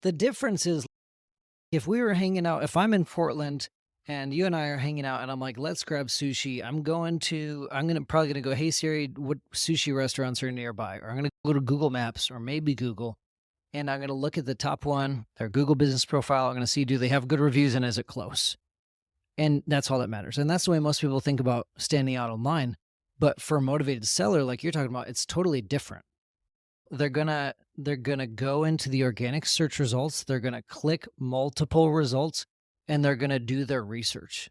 The difference is if we were hanging out, if I'm in Portland and you and I are hanging out and I'm like, let's grab sushi. Probably gonna go, hey Siri, what sushi restaurants are nearby? Or I'm gonna go to Google Maps or maybe Google, and I'm gonna look at the top one, their Google business profile. I'm gonna see, do they have good reviews and is it close? And that's all that matters. And that's the way most people think about standing out online. But for a motivated seller, like you're talking about, it's totally different. They're gonna go into the organic search results. They're gonna click multiple results and they're gonna do their research.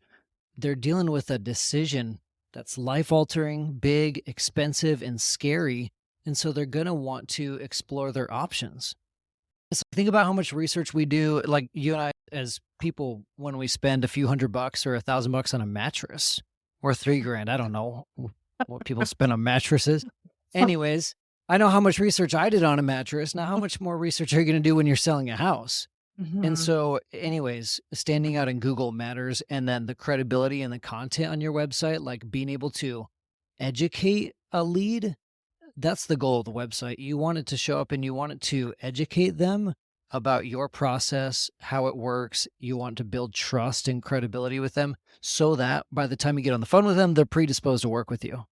They're dealing with a decision that's life altering, big, expensive, and scary. And so they're gonna want to explore their options. So think about how much research we do, like you and I as people, when we spend a few $100 or $1,000 on a mattress or 3 grand. I don't know what people spend on mattresses. Anyways, I know how much research I did on a mattress. Now, how much more research are you going to do when you're selling a house? And Mhm. so, anyways, standing out in Google matters. And then the credibility and the content on your website, like being able to educate a lead, that's the goal of the website. You want it to show up and you want it to educate them about your process, how it works. You want to build trust and credibility with them so that by the time you get on the phone with them, they're predisposed to work with you.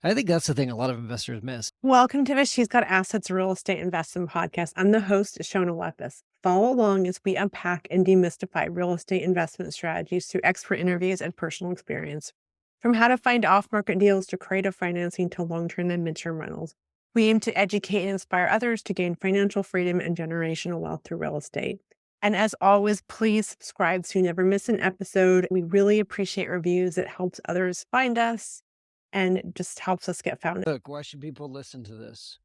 I think that's the thing a lot of investors miss. Welcome to the She's Got Assets Real Estate Investment Podcast. I'm the host, Shona Lepis. Follow along as we unpack and demystify real estate investment strategies through expert interviews and personal experience. From how to find off-market deals to creative financing to long-term and mid-term rentals, we aim to educate and inspire others to gain financial freedom and generational wealth through real estate. And as always, please subscribe so you never miss an episode. We really appreciate reviews. It helps others find us and just helps us get found. Look, why should people listen to this?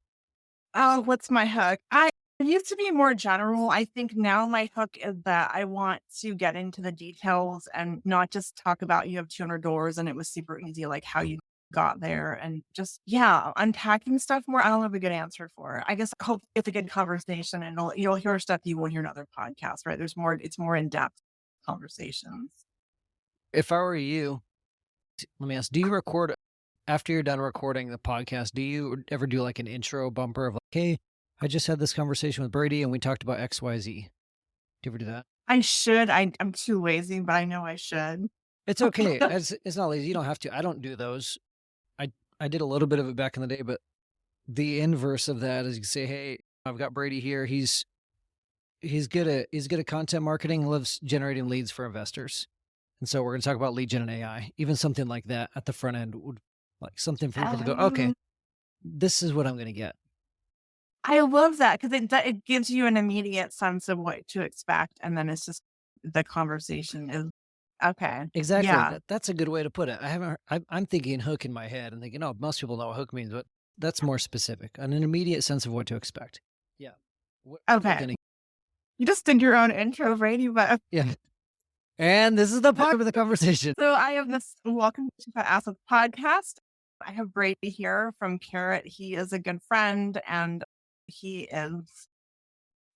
Oh, what's my hook? I it used to be more general. I think now my hook is that I want to get into the details and not just talk about you have 200 doors and it was super easy, like how you got there and just, yeah, unpacking stuff more. I don't have a good answer for it. I guess I hope it's a good conversation and you'll hear stuff you won't hear in other podcasts, right? It's more in depth conversations. If I were you, let me ask, do you record after you're done recording the podcast? Do you ever do like an intro bumper of like, hey, I just had this conversation with Brady and we talked about XYZ? Do you ever do that? I should. I'm too lazy, but I know I should. It's okay. It's not lazy. You don't have to. I don't do those. I did a little bit of it back in the day, but the inverse of that is you say, hey, I've got Brady here. He's good at content marketing, loves generating leads for investors. And so we're going to talk about lead gen and AI. Even something like that at the front end would like something for people to go, okay, Um, this is what I'm going to get. I love that because it gives you an immediate sense of what to expect, and then it's just the conversation is okay. Exactly. Yeah. That's a good way to put it. I haven't. I'm thinking hook in my head and thinking, oh, most people know what hook means, but that's more specific. An immediate sense of what to expect. Yeah. What are they Okay. going to? You just did your own intro, Brady, but Yeah. And this is the part of the conversation. so I have this welcome to the Assets podcast. I have Brady here from Carrot. He is a good friend and he is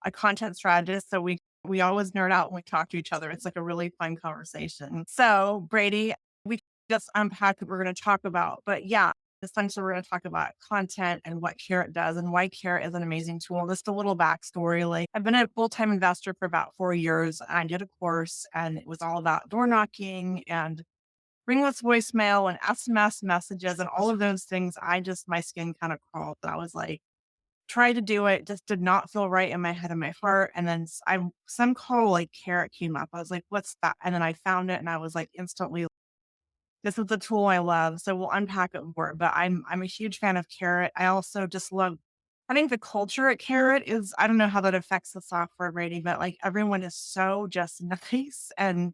a content strategist. So we always nerd out when we talk to each other. It's like a really fun conversation. So Brady, we just unpack what we're going to talk about. But yeah, essentially we're going to talk about content and what Carrot does and why Carrot is an amazing tool. Just a little backstory. Like I've been a full-time investor for about 4 years. I did a course and it was all about door knocking and ringless voicemail and SMS messages and all of those things. My skin kind of crawled. I was like, tried to do it, just did not feel right in my head and my heart. And then some call like Carrot came up. I was like, what's that? And then I found it and I was like instantly, this is the tool I love. So we'll unpack it more. But I'm a huge fan of Carrot. I also just love I think the culture at Carrot is I don't know how that affects the software rating, but like everyone is so just nice and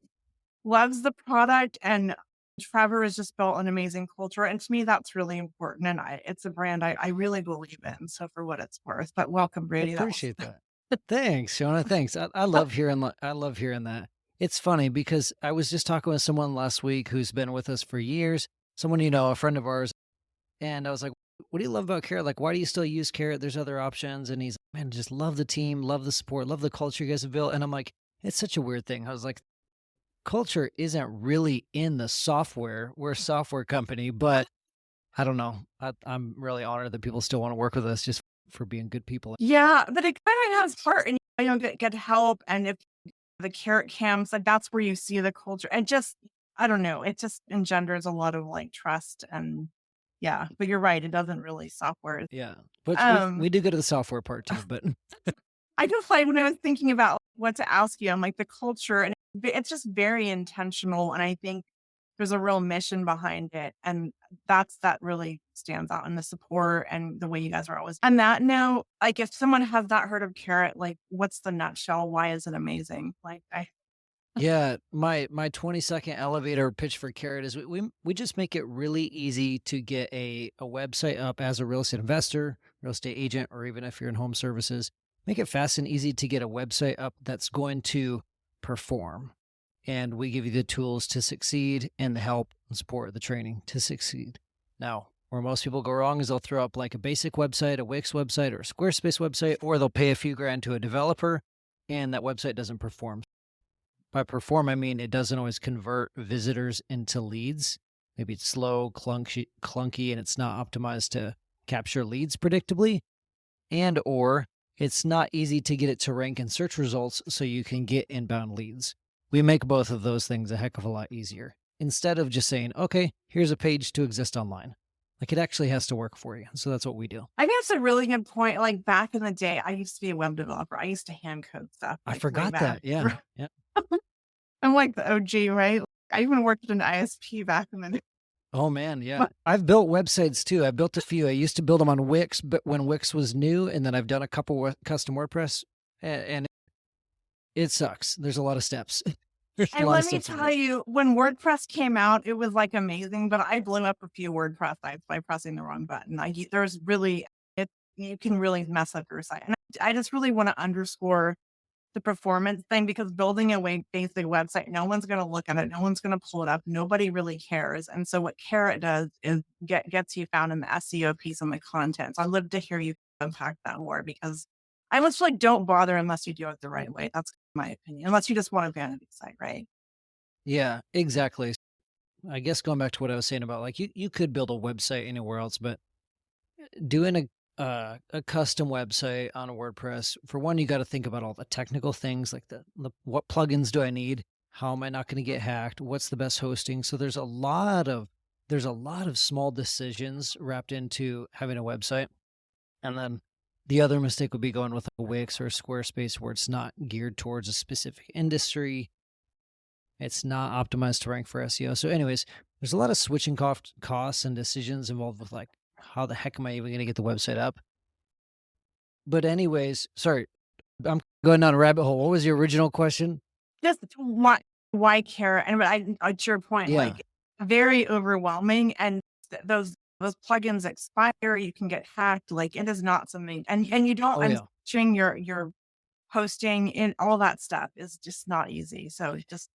loves the product. And Trevor has just built an amazing culture. And to me, that's really important. And it's a brand I really believe in. So for what it's worth, but welcome, I Brady. That was appreciate that. Thanks, Shona. Thanks. I love hearing. I love hearing that. It's funny because I was just talking with someone last week who's been with us for years. Someone a friend of ours, and I was like, "What do you love about Carrot? Like, why do you still use Carrot? There's other options." And he's, "Man, just love the team, love the support, love the culture you guys have built." And I'm like, "It's such a weird thing." I was like, "Culture isn't really in the software. We're a software company, but I don't know. I'm really honored that people still want to work with us just for being good people." yeah, but it kind of has part. And get help. And if the carrot cams, like that's where you see the culture. And just, I don't know, it just engenders a lot of like trust and yeah. But you're right, it doesn't really software. Yeah. But we Um, do go to the software part too, but I just like when I was thinking about what to ask you, I'm like the culture, and it's just very intentional. And I think there's a real mission behind it. And that really stands out in the support and the way you guys are always. On that note, like if someone has not heard of Carrot, like what's the nutshell? Why is it amazing? Like I yeah, my 20-second elevator pitch for Carrot is we just make it really easy to get a website up as a real estate investor, real estate agent, or even if you're in home services. Make it fast and easy to get a website up that's going to perform. And we give you the tools to succeed and the help and support, the training to succeed. Now, where most people go wrong is they'll throw up like a basic website, a Wix website, or a Squarespace website, or they'll pay a few grand to a developer and that website doesn't perform. By perform, I mean it doesn't always convert visitors into leads. Maybe it's slow, clunky, and it's not optimized to capture leads predictably. And or it's not easy to get it to rank in search results so you can get inbound leads. We make both of those things a heck of a lot easier. Instead of just saying, okay, here's a page to exist online. Like it actually has to work for you. So that's what we do. think that's a really good point. Like back in the day, I used to be a web developer. I used to hand code stuff. I Like way forgot back. that. Yeah. Yeah. I'm like the OG, right? I even worked at an ISP back in the day. Oh man, yeah. But I've built websites too. I built a few. I used to build them on Wix, but when Wix was new, and then I've done a couple custom WordPress, and it sucks. There's a lot of steps. There's a and lot let of me steps. tell you, when WordPress came out, it was like amazing, but I blew up a few WordPress sites by pressing the wrong button. There's really it you can really mess up your site. And I just really want to underscore the performance thing because building a basic website, no one's going to look at it, no one's going to pull it up, nobody really cares. And so what Carrot does is gets you found in the SEO piece and the content. So I'd love to hear you unpack that more because I almost feel like don't bother unless you do it the right way. That's my opinion. Unless you just want a vanity site, right? Yeah, exactly. I guess going back to what I was saying about like you could build a website anywhere else, but doing a custom website on a WordPress, for one, you got to think about all the technical things like the what plugins do I need? How am I not going to get hacked? What's the best hosting? So there's a lot of small decisions wrapped into having a website. And then the other mistake would be going with a Wix or a Squarespace where it's not geared towards a specific industry. It's not optimized to rank for SEO. So anyways, there's a lot of switching costs and decisions involved with like, how the heck am I even going to get the website up? But anyways, sorry, I'm going down a rabbit hole. What was your original question? Just why care? And but to your point, Yeah. like very overwhelming, and those plugins expire. You can get hacked. Like it is not something, and you don't. Oh And yeah. switching your hosting and all that stuff is just not easy. So just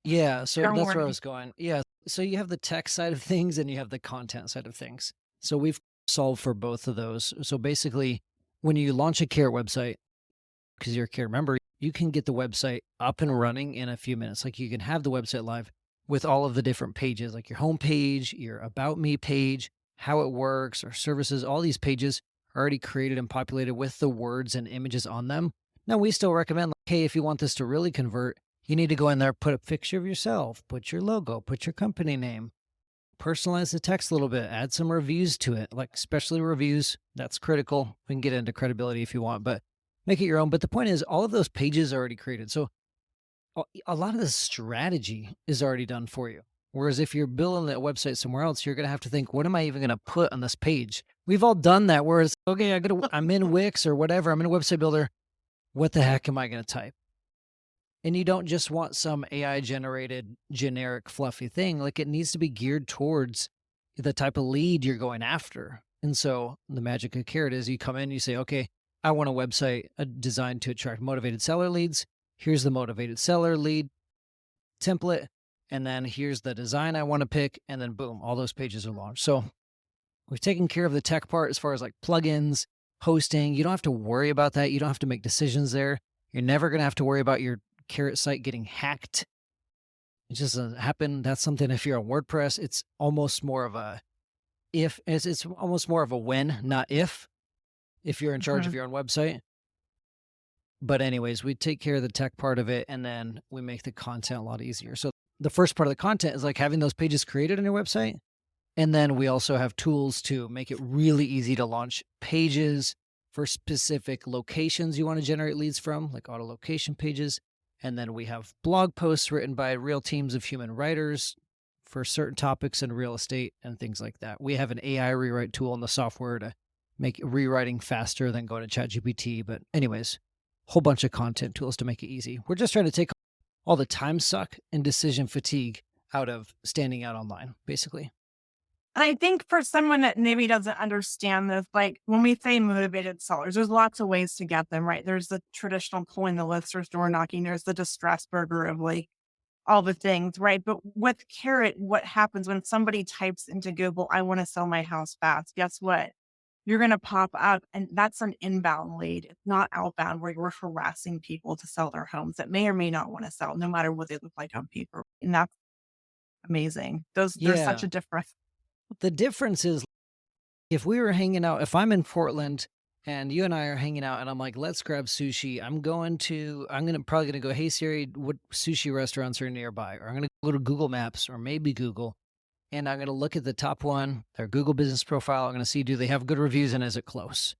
Yeah. So fair that's where I warning. was going. Yeah. So you have the tech side of things and you have the content side of things. So we've solved for both of those. So basically, when you launch a Carrot website, because you're a Carrot member, you can get the website up and running in a few minutes. Like you can have the website live with all of the different pages, like your home page, your About Me page, how it works, or services. All these pages are already created and populated with the words and images on them. Now, we still recommend, like, hey, if you want this to really convert, you need to go in there, put a picture of yourself, put your logo, put your company name, personalize the text a little bit, add some reviews to it, like especially reviews. That's critical. We can get into credibility if you want, but make it your own. But the point is, all of those pages are already created. So a lot of the strategy is already done for you. Whereas if you're building that website somewhere else, you're going to have to think, what am I even going to put on this page? We've all done that where it's, okay, I'm in Wix or whatever. I'm in a website builder. What the heck am I going to type? And you don't just want some AI generated generic fluffy thing. Like it needs to be geared towards the type of lead you're going after. And so the magic of Carrot is you come in, you say, okay, I want a website designed to attract motivated seller leads. Here's the motivated seller lead template. And then here's the design I want to pick. And then boom, all those pages are launched. So we've taken care of the tech part as far as like plugins, hosting. You don't have to worry about that. You don't have to make decisions there. You're never going to have to worry about your Carrot site getting hacked. It just doesn't happen. That's something if you're on WordPress, it's almost more of a it's almost more of a when, not if you're in charge of Mhm. your own website. But anyways, we take care of the tech part of it, and then we make the content a lot easier. So the first part of the content is like having those pages created on your website. And then we also have tools to make it really easy to launch pages for specific locations you want to generate leads from, like auto location pages. And then we have blog posts written by real teams of human writers for certain topics in real estate and things like that. We have an AI rewrite tool in the software to make rewriting faster than going to ChatGPT. But anyways, whole bunch of content tools to make it easy. We're just trying to take all the time suck and decision fatigue out of standing out online, basically. And I think for someone that maybe doesn't understand this, like when we say motivated sellers, there's lots of ways to get them, right? There's the traditional pulling the list or door knocking. There's the distress burger of like all the things, right? But with Carrot, what happens when somebody types into Google, I want to sell my house fast? Guess what? You're going to pop up, and that's an inbound lead. It's not outbound where you're harassing people to sell their homes that may or may not want to sell, no matter what they look like on paper. And that's amazing. There's such Yeah. a difference. The difference is if we were hanging out, if I'm in Portland and you and I are hanging out and I'm like, let's grab sushi, probably gonna go, hey Siri, what sushi restaurants are nearby? Or I'm gonna go to Google Maps or maybe Google, and I'm gonna look at the top one, their Google business profile. I'm gonna see, do they have good reviews and is it close?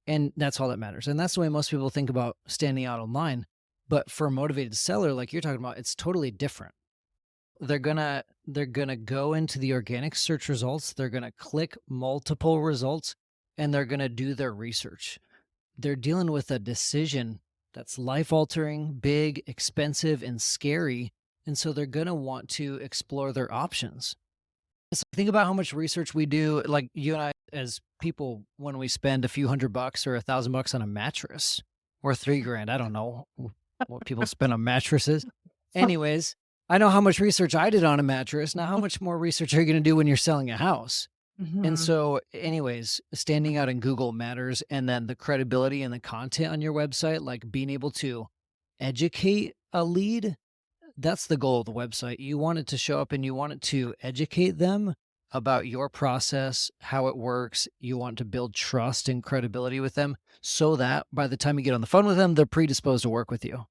And that's all that matters. And that's the way most people think about standing out online. But for a motivated seller, like you're talking about, it's totally different. They're gonna go into the organic search results, they're gonna click multiple results, and they're gonna do their research. They're dealing with a decision that's life altering, big, expensive, and scary. And so they're gonna want to explore their options. So think about how much research we do, like you and I as people, when we spend a few $100 or $1,000 on a mattress or 3 grand. I don't know what people spend on mattresses. Anyways, I know how much research I did on a mattress. Now, how much more research are you going to do when you're selling a house? And Mhm. so, anyways, standing out in Google matters. And then the credibility and the content on your website, like being able to educate a lead, that's the goal of the website. You want it to show up and you want it to educate them about your process, how it works. You want to build trust and credibility with them so that by the time you get on the phone with them, they're predisposed to work with you.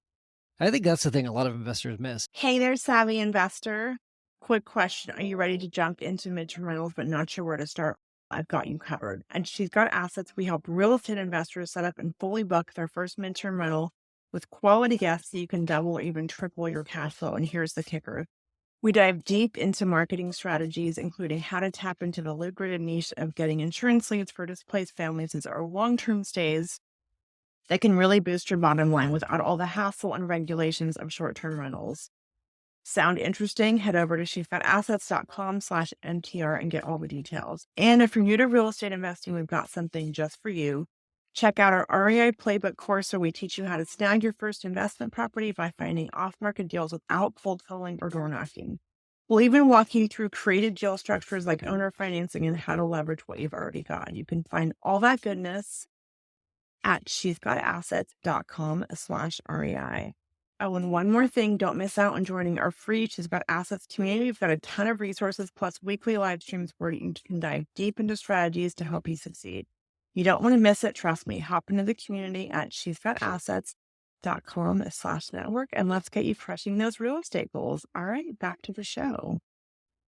I think that's the thing a lot of investors miss. Hey there, savvy investor. Quick question. Are you ready to jump into midterm rentals but not sure where to start? I've got you covered. And She's Got Assets. We help real estate investors set up and fully book their first midterm rental with quality guests so you can double or even triple your cash flow. And here's the kicker. We dive deep into marketing strategies, including how to tap into the lucrative niche of getting insurance leads for displaced families as our long-term stays that can really boost your bottom line without all the hassle and regulations of short-term rentals. Sound interesting? Head over to she'sgotassets.com/MTR and get all the details. And if you're new to real estate investing, we've got something just for you. Check out our REI Playbook course where we teach you how to snag your first investment property by finding off-market deals without cold calling or door knocking. We'll even walk you through creative deal structures like owner financing and how to leverage what you've already got. You can find all that goodness at she'sgotassets.com/REI. Oh, and one more thing, don't miss out on joining our free She's Got Assets community. We've got a ton of resources plus weekly live streams where you can dive deep into strategies to help you succeed. You don't want to miss it. Trust me. Hop into the community at she'sgotassets.com/network and let's get you crushing those real estate goals. All right, back to the show.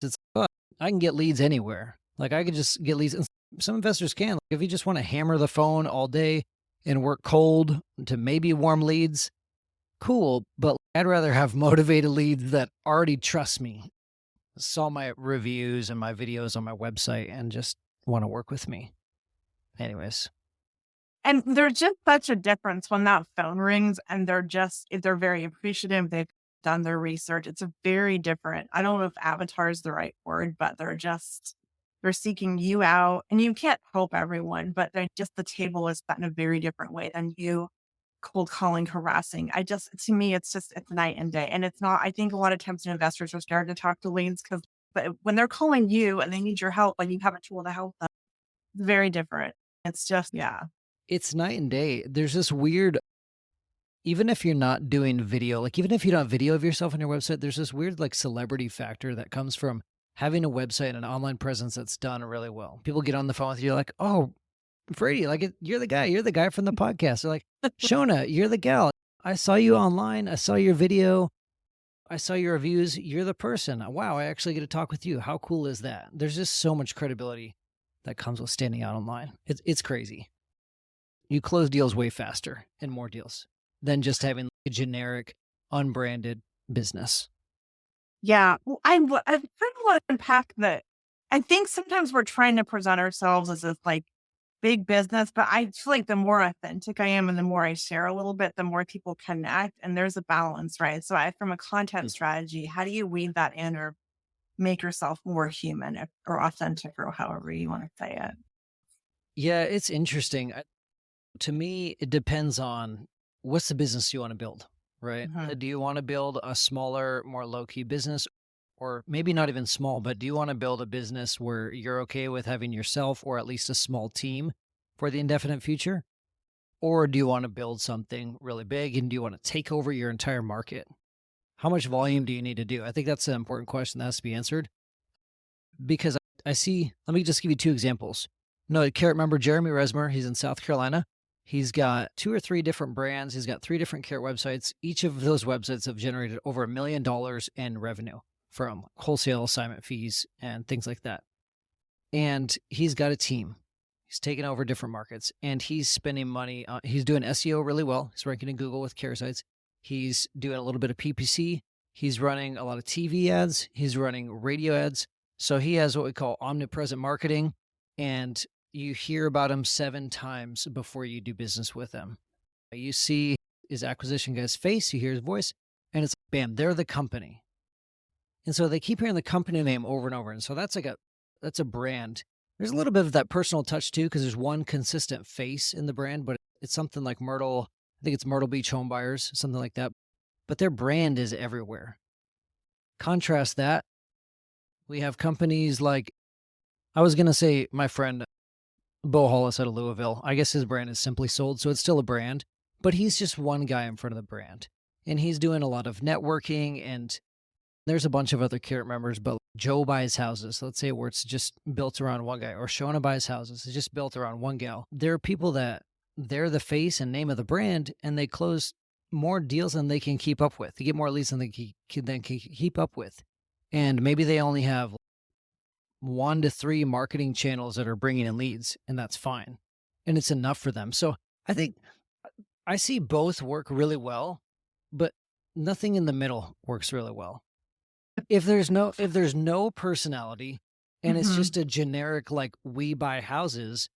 It's fun. I can get leads anywhere. Like I could just get leads. And some investors can. Like if you just want to hammer the phone all day and work cold to maybe warm leads, cool. But I'd rather have motivated leads that already trust me, saw my reviews and my videos on my website, and just want to work with me. Anyways, And there's just such a difference when that phone rings and if they're very appreciative, they've done their research. It's a very different, I don't know if avatar is the right word, but they're seeking you out and you can't help everyone, but the table is set in a very different way than you cold calling, harassing. To me, it's night and day. And it's not, I think a lot of times investors are scared to talk to leads but when they're calling you and they need your help and you have a tool to help them, it's very different. It's just, yeah. it's night and day. There's this weird, even if you're not doing video, like even if you don't have video of yourself on your website, there's this weird like celebrity factor that comes from having a website and an online presence that's done really well. People get on the phone with you like, oh, Brady, like you're the guy from the podcast. They're like, Shona, you're the gal. I saw you online. I saw your video. I saw your reviews. You're the person. Wow, I actually get to talk with you. How cool is that? There's just so much credibility that comes with standing out online. It's crazy. You close deals way faster and more deals than just having a generic, unbranded business. Yeah. Well, I kind of want to unpack that. I think sometimes we're trying to present ourselves as this like big business, but I feel like the more authentic I am and the more I share a little bit, the more people connect and there's a balance, right? So from a content Mm. strategy, how do you weave that in or make yourself more human or authentic or however you want to say it? Yeah, it's interesting. To me, it depends on what's the business you want to build, right? Mhm. Do you want to build a smaller, more low key business? Or maybe not even small, but do you want to build a business where you're okay with having yourself or at least a small team for the indefinite future? Or do you want to build something really big and do you want to take over your entire market? How much volume do you need to do? I think that's an important question that has to be answered because I see, let me just give you two examples. No, carrot member Jeremy Resmer, he's in South Carolina. He's got two or three different brands. He's got three different carrot websites. Each of those websites have generated over $1 million in revenue from wholesale assignment fees and things like that. And he's got a team. He's taken over different markets and he's spending money. He's doing SEO really well. He's ranking in Google with carrot sites. He's doing a little bit of PPC. He's running a lot of TV ads. He's running radio ads. So he has what we call omnipresent marketing. And you hear about him 7 times before you do business with him. You see his acquisition guy's face, you hear his voice, and it's bam, they're the company. And so they keep hearing the company name over and over. And so that's a brand. There's a little bit of that personal touch too, because there's one consistent face in the brand, but it's something like Myrtle. I think it's Myrtle Beach Home Buyers, something like that. But their brand is everywhere. Contrast that, we have companies like, I was going to say my friend Bo Hollis out of Louisville. I guess his brand is Simply Sold, so it's still a brand, but he's just one guy in front of the brand. And he's doing a lot of networking and there's a bunch of other carrot members, but Joe buys houses. Let's say where it's just built around one guy, or Shona buys houses. It's just built around one gal. There are people that they're the face and name of the brand, and they close more deals than they can keep up with. They get more leads than they can keep up with. And maybe they only have 1 to 3 marketing channels that are bringing in leads, and that's fine. And it's enough for them. So I think I see both work really well, but nothing in the middle works really well. If there's no personality and it's Mhm. just a generic like we buy houses,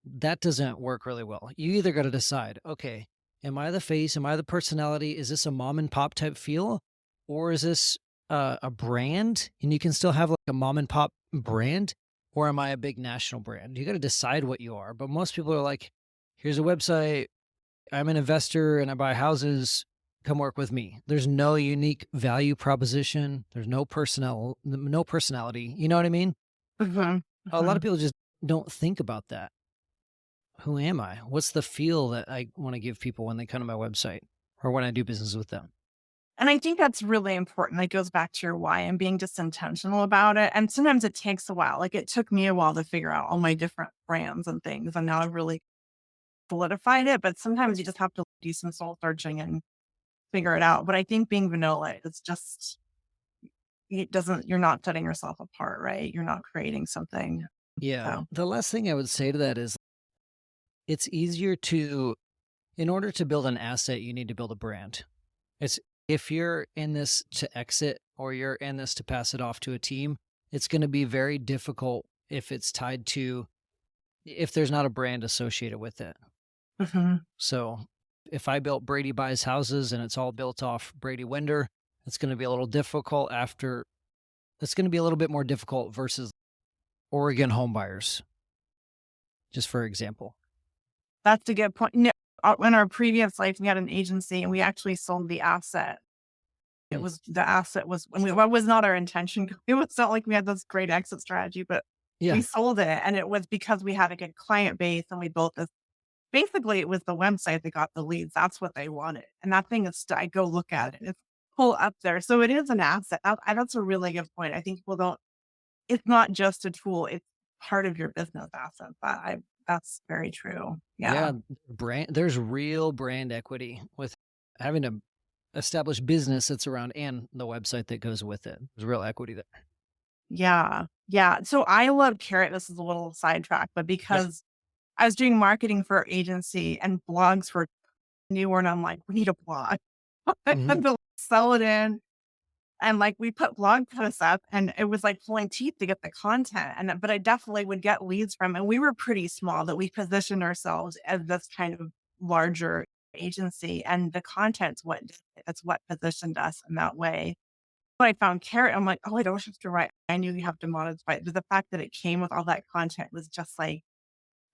that doesn't work really well. You either got to decide, okay, am I the face? Am I the personality? Is this a mom and pop type feel? Or is this a brand and you can still have like a mom and pop brand? Or am I a big national brand? You got to decide what you are. But most people are like, here's a website. I'm an investor and I buy houses. Come work with me. There's no unique value proposition. There's no personality. You know what I mean? Mhm. A lot of Mhm. people just don't think about that. Who am I? What's the feel that I want to give people when they come to my website or when I do business with them? And I think that's really important. That goes back to your why and being just intentional about it. And sometimes it takes a while. Like it took me a while to figure out all my different brands and things. And now I've really solidified it. But sometimes you just have to do some soul searching and figure it out. But I think being vanilla is just, you're not setting yourself apart, right? You're not creating something. Yeah. So, The last thing I would say to that is it's easier to, in order to build an asset, you need to build a brand. It's if you're in this to exit or you're in this to pass it off to a team, it's going to be very difficult if it's tied to, if there's not a brand associated with it. mhm. So if I built Brady Buys Houses and it's all built off Brady Winder, it's going to be a little difficult after, it's going to be a little bit more difficult versus Oregon home buyers, just for example. That's a good point. No, in our previous life, we had an agency and we actually sold the asset. It Hmm. was the asset was, I mean, that was not our intention. It was not like we had this great exit strategy, but we Yeah. sold it. And it was because we had a good client base and we built this. Basically, it was the website that got the leads. That's what they wanted. And that thing is, I go look at it. It's full up there. So it is an asset. That's a really good point. I think people don't, it's not just a tool, it's part of your business asset. That's very true. Yeah. Yeah, there's real brand equity with having a established business that's around and the website that goes with it. There's real equity there. Yeah. Yeah. So I love Carrot. This is a little sidetrack, but Yep. because I was doing marketing for our agency and blogs were newer, and I'm like, we need a blog. I Mhm. had to sell it in. And like we put blog posts up and it was like pulling teeth to get the content. But I definitely would get leads from, and we were pretty small that we positioned ourselves as this kind of larger agency. And the content's what did it. That's what positioned us in that way. When I found Carrot, I'm like, oh, I don't have to write. I knew you have to modify it. But the fact that it came with all that content was just like,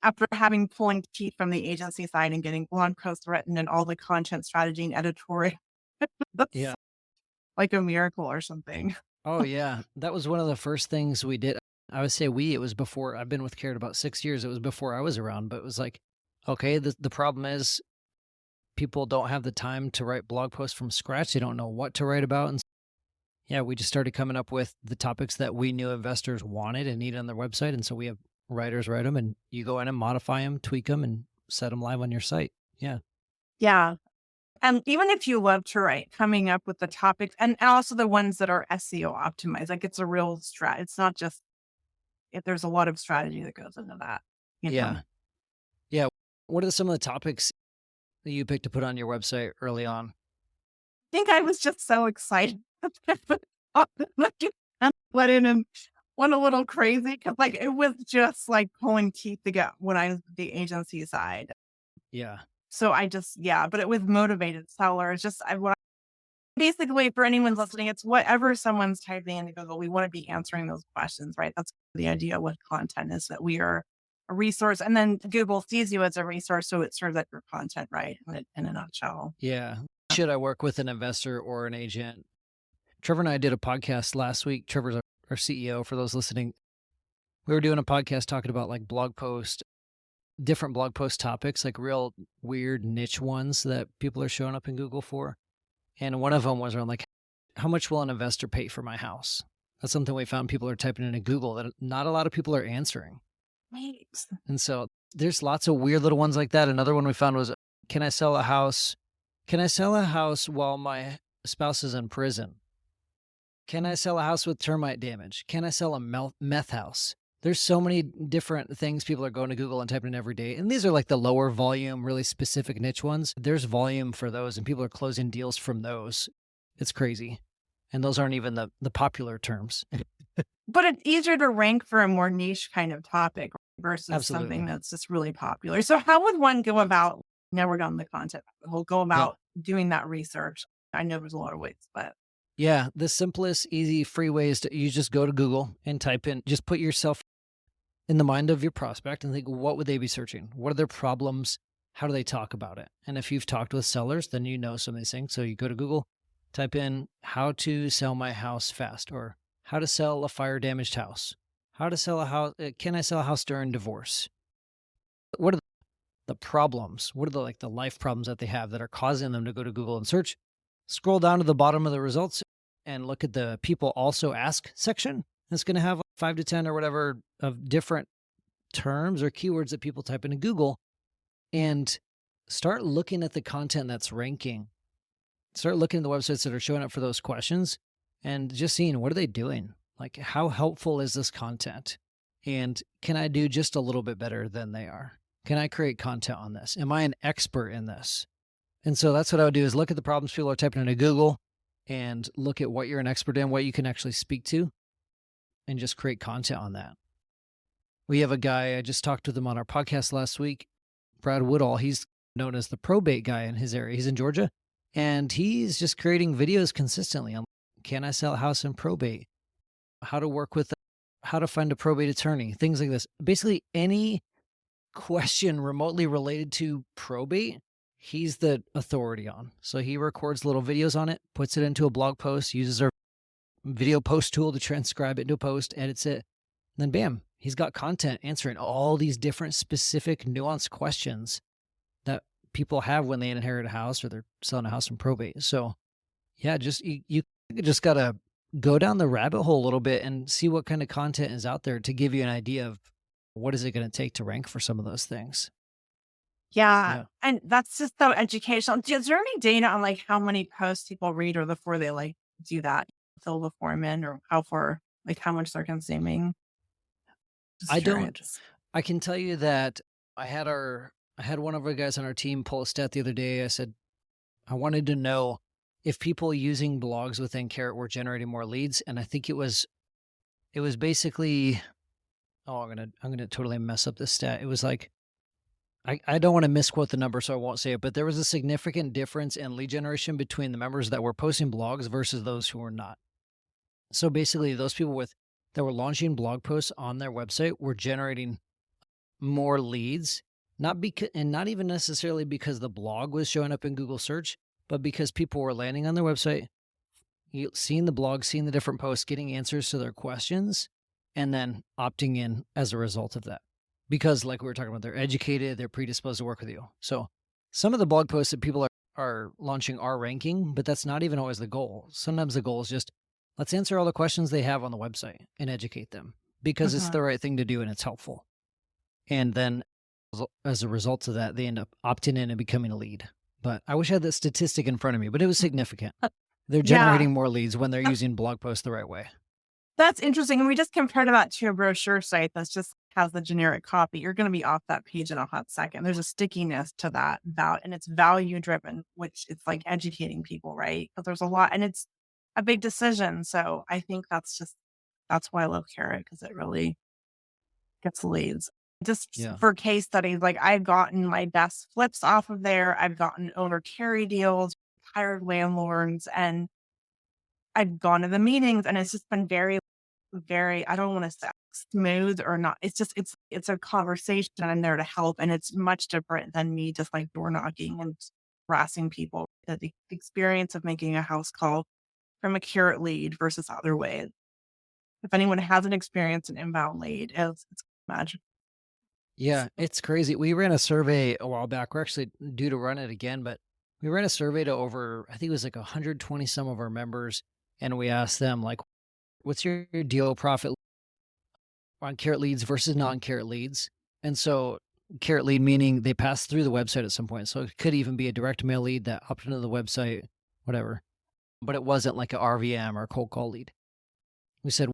after having pulling teeth from the agency side and getting blog posts written and all the content strategy and editorial, that's Yeah. like a miracle or something. Oh yeah. That was one of the first things we did. I would say it was before. I've been with Carrot about 6 years. It was before I was around, but it was like, okay, the problem is people don't have the time to write blog posts from scratch. They don't know what to write about. And yeah, we just started coming up with the topics that we knew investors wanted and needed on their website. And so we have writers write them, and you go in and modify them, tweak them, and set them live on your site. Yeah. Yeah. And even if you love to write, coming up with the topics and also the ones that are SEO optimized, like it's a real strat. It's not just if there's a lot of strategy that goes into that. You know, Yeah. Yeah. What are some of the topics that you picked to put on your website early on? I think I was just so excited. And let in and went a little crazy because like it was just like pulling teeth to get when I was the agency side. Yeah. So I just, yeah, but it was motivated sellers. Just basically for anyone listening, it's whatever someone's typing into Google, we want to be answering those questions, right? That's the idea with content is that we are a resource and then Google sees you as a resource. So it serves up your content, right? In a nutshell. Yeah. Should I work with an investor or an agent? Trevor and I did a podcast last week. Trevor's our CEO for those listening. We were doing a podcast talking about like different blog post topics, like real weird niche ones that people are showing up in Google for. And one of them was around like, how much will an investor pay for my house? That's something we found people are typing into Google that not a lot of people are answering. Right. And so there's lots of weird little ones like that. Another one we found was, can I sell a house? Can I sell a house while my spouse is in prison? Can I sell a house with termite damage? Can I sell a meth house? There's so many different things people are going to Google and typing in every day. And these are like the lower volume, really specific niche ones. There's volume for those, and people are closing deals from those. It's crazy. And those aren't even the popular terms. But it's easier to rank for a more niche kind of topic versus Absolutely. something that's just really popular. So how would one go about, now we're on the content, we'll go Yeah. about doing that research? I know there's a lot of ways, but Yeah. The simplest, easy, free way is to you just go to Google and type in, just put yourself in the mind of your prospect and think, what would they be searching? What are their problems? How do they talk about it? And if you've talked with sellers, then you know some of these things. So you go to Google, type in how to sell my house fast, or how to sell a fire damaged house, how to sell a house. Can I sell a house during divorce? What are the problems? What are the life problems that they have that are causing them to go to Google and search? Scroll down to the bottom of the results and look at the people also ask section. It's going to have 5 to 10 or whatever of different terms or keywords that people type into Google, and start looking at the content that's ranking. Start looking at the websites that are showing up for those questions and just seeing, what are they doing? Like, how helpful is this content? And can I do just a little bit better than they are? Can I create content on this? Am I an expert in this? And so that's what I would do, is look at the problems people are typing into Google and look at what you're an expert in, what you can actually speak to, and just create content on that. We have a guy, I just talked with him on our podcast last week, Brad Woodall. He's known as the probate guy in his area. He's in Georgia, and he's just creating videos consistently on, can I sell a house in probate? How to find a probate attorney, things like this. Basically, any question remotely related to probate, he's the authority on. So he records little videos on it, puts it into a blog post, uses our video post tool to transcribe it into a post, edits it, and then bam, he's got content answering all these different specific nuanced questions that people have when they inherit a house or they're selling a house from probate. So yeah, just you just got to go down the rabbit hole a little bit and see what kind of content is out there to give you an idea of what is it going to take to rank for some of those things? Yeah. Yeah. And that's just so educational. Is there any data on like how many posts people read or before they like do that, fill the form in or how far, like how much they're consuming? Just I don't, curious. I can tell you that I had one of our guys on our team pull a stat the other day. I said, I wanted to know if people using blogs within Carrot were generating more leads. And I think it was basically, oh, I'm gonna totally mess up this stat. It was like, I don't want to misquote the number, so I won't say it, but there was a significant difference in lead generation between the members that were posting blogs versus those who were not. So basically, those people that were launching blog posts on their website were generating more leads, not because and not even necessarily because the blog was showing up in Google search, but because people were landing on their website, seeing the blog, seeing the different posts, getting answers to their questions, and then opting in as a result of that. Because like we were talking about, they're educated, they're predisposed to work with you. So some of the blog posts that people are launching are ranking, but that's not even always the goal. Sometimes the goal is just let's answer all the questions they have on the website and educate them because it's Mhm. the right thing to do and it's helpful. And then as a result of that, they end up opting in and becoming a lead. But I wish I had that statistic in front of me, but it was significant. They're Yeah. generating more leads when they're using blog posts the right way. That's interesting. And we just compared that to a brochure site that's just has the generic copy. You're going to be off that page in a hot second. There's a stickiness to that and it's value driven, which it's like educating people, right? Because there's a lot and it's a big decision. So I think that's why I love Carrot because it really gets leads. Just Yeah. for case studies, like I've gotten my best flips off of there. I've gotten owner carry deals, hired landlords, and I've gone to the meetings and it's just been very, I don't want to say smooth or not. It's just, it's a conversation. I'm there to help. And it's much different than me just like door knocking and harassing people. The experience of making a house call from a Carrot lead versus other ways. If anyone hasn't experienced an inbound lead, it's magic. Yeah, it's crazy. We ran a survey a while back. We're actually due to run it again, but we ran a survey to over, I think it was like 120 some of our members. And we asked them, like, what's your deal profit on Carrot leads versus non-Carrot leads? And so Carrot lead meaning they pass through the website at some point. So it could even be a direct mail lead that opted into the website, whatever. But it wasn't like a RVM or a cold call lead. We said,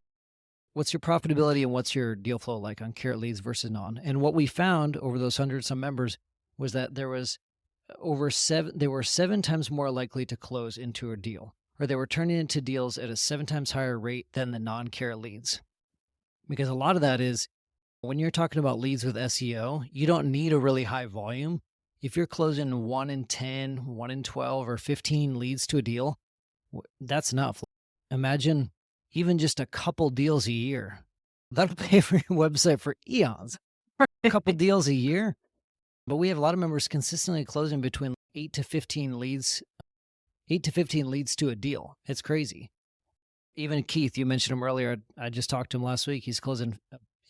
what's your profitability and what's your deal flow like on Carrot leads versus non? And what we found over those 100 some members was that there was they were 7 times more likely to close into a deal, or they were turning into deals at a 7 times higher rate than the non-Carrot leads. Because a lot of that is when you're talking about leads with SEO, you don't need a really high volume. If you're closing 1 in 10, 1 in 12, or 15 leads to a deal, that's enough. Imagine even just a couple deals a year. That'll pay for your website for eons. A couple deals a year. But we have a lot of members consistently closing between 8 to 15 leads, 8 to 15 leads to a deal. It's crazy. Even Keith, you mentioned him earlier. I just talked to him last week. He's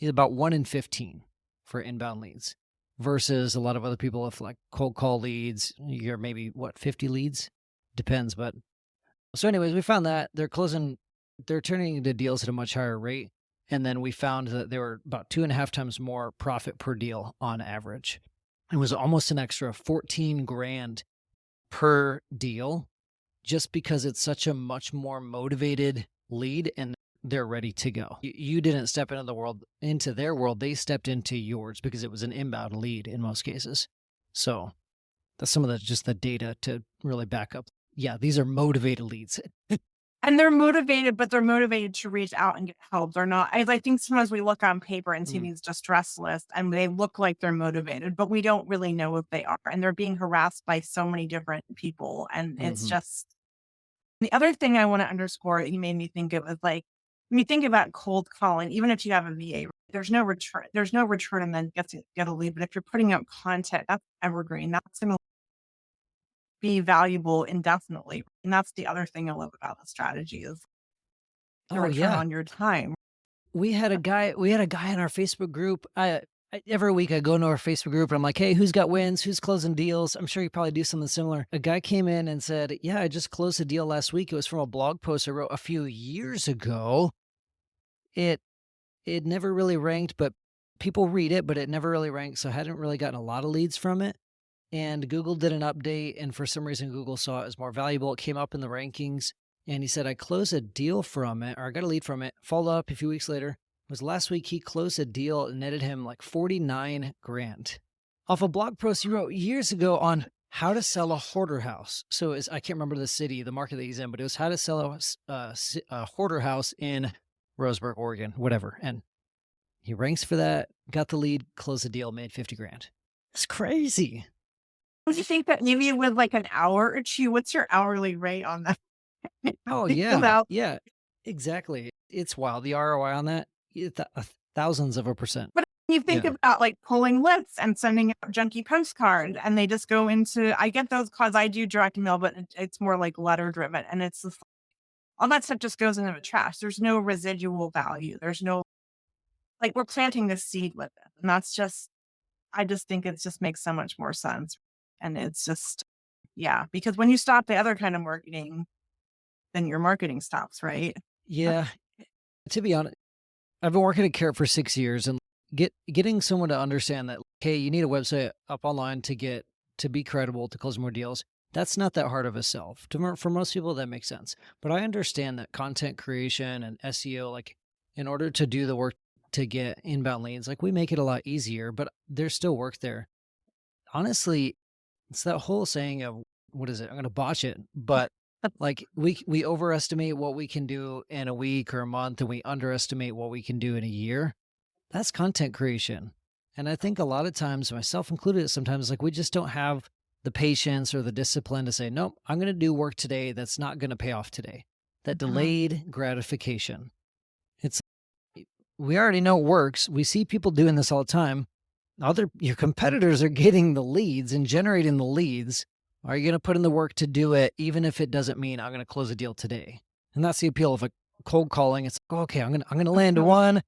about 1 in 15 for inbound leads versus a lot of other people with like cold call leads. You're maybe 50 leads? Depends. But so anyways, we found that they're turning into deals at a much higher rate. And then we found that they were about 2.5 times more profit per deal on average. It was almost an extra 14 grand per deal just because it's such a much more motivated lead and they're ready to go. You didn't step into their world. They stepped into yours because it was an inbound lead in most cases. So that's some of the data to really back up. Yeah, these are motivated leads. And they're motivated, but they're motivated to reach out and get help. They're not, I think sometimes we look on paper and see these distress lists and they look like they're motivated, but we don't really know if they are. And they're being harassed by so many different people. And it's just the other thing I want to underscore that you made me think of is like, when you think about cold calling, even if you have a VA, there's no return. There's no return and then get a lead. But if you're putting out content, that's evergreen. That's going to be valuable indefinitely. And that's the other thing I love about the strategy is the Oh return yeah. on your time. We had a guy in our Facebook group. Every week I go into our Facebook group and I'm like, hey, who's got wins? Who's closing deals? I'm sure you probably do something similar. A guy came in and said, yeah, I just closed a deal last week. It was from a blog post I wrote a few years ago. It never really ranked, but people read it, but it never really ranks. So I hadn't really gotten a lot of leads from it. And Google did an update, and for some reason, Google saw it as more valuable. It came up in the rankings, and he said, I closed a deal from it, or I got a lead from it. Followed up a few weeks later. It was last week he closed a deal and netted him like 49 grand off a blog post he wrote years ago on how to sell a hoarder house. So I can't remember the city, the market that he's in, but it was how to sell a hoarder house in Roseburg, Oregon, whatever. And he ranks for that, got the lead, closed the deal, made 50 grand. It's crazy. Would you think that maybe with like an hour or two, what's your hourly rate on that? Oh, Think yeah. about, Yeah, exactly. It's wild. The ROI on that, thousands of a percent. but you think Yeah. about like pulling lists and sending out junky postcards, and they just go into, I get those calls. I do direct mail, but it's more like letter driven. And it's just, all that stuff just goes into the trash. There's no residual value. There's no, like, we're planting this seed with it. And that's just, I just think it just makes so much more sense. And it's just, yeah, because when you stop the other kind of marketing, then your marketing stops, right? Yeah. To be honest, I've been working at Carrot for 6 years, and getting someone to understand that, hey, you need a website up online to be credible, to close more deals. That's not that hard of a sell. For most people, that makes sense. But I understand that content creation and SEO, like in order to do the work to get inbound leads, like we make it a lot easier, but there's still work there. Honestly, it's that whole saying of, what is it? I'm going to botch it, but like we overestimate what we can do in a week or a month, and we underestimate what we can do in a year. That's content creation. And I think a lot of times, myself included, sometimes like we just don't have the patience or the discipline to say, nope, I'm going to do work today that's not going to pay off today. That delayed gratification. It's, we already know it works. We see people doing this all the time. Your competitors are getting the leads and generating the leads. Are you going to put in the work to do it, even if it doesn't mean I'm going to close a deal today? And that's the appeal of a cold calling. It's like, okay, I'm going to land one.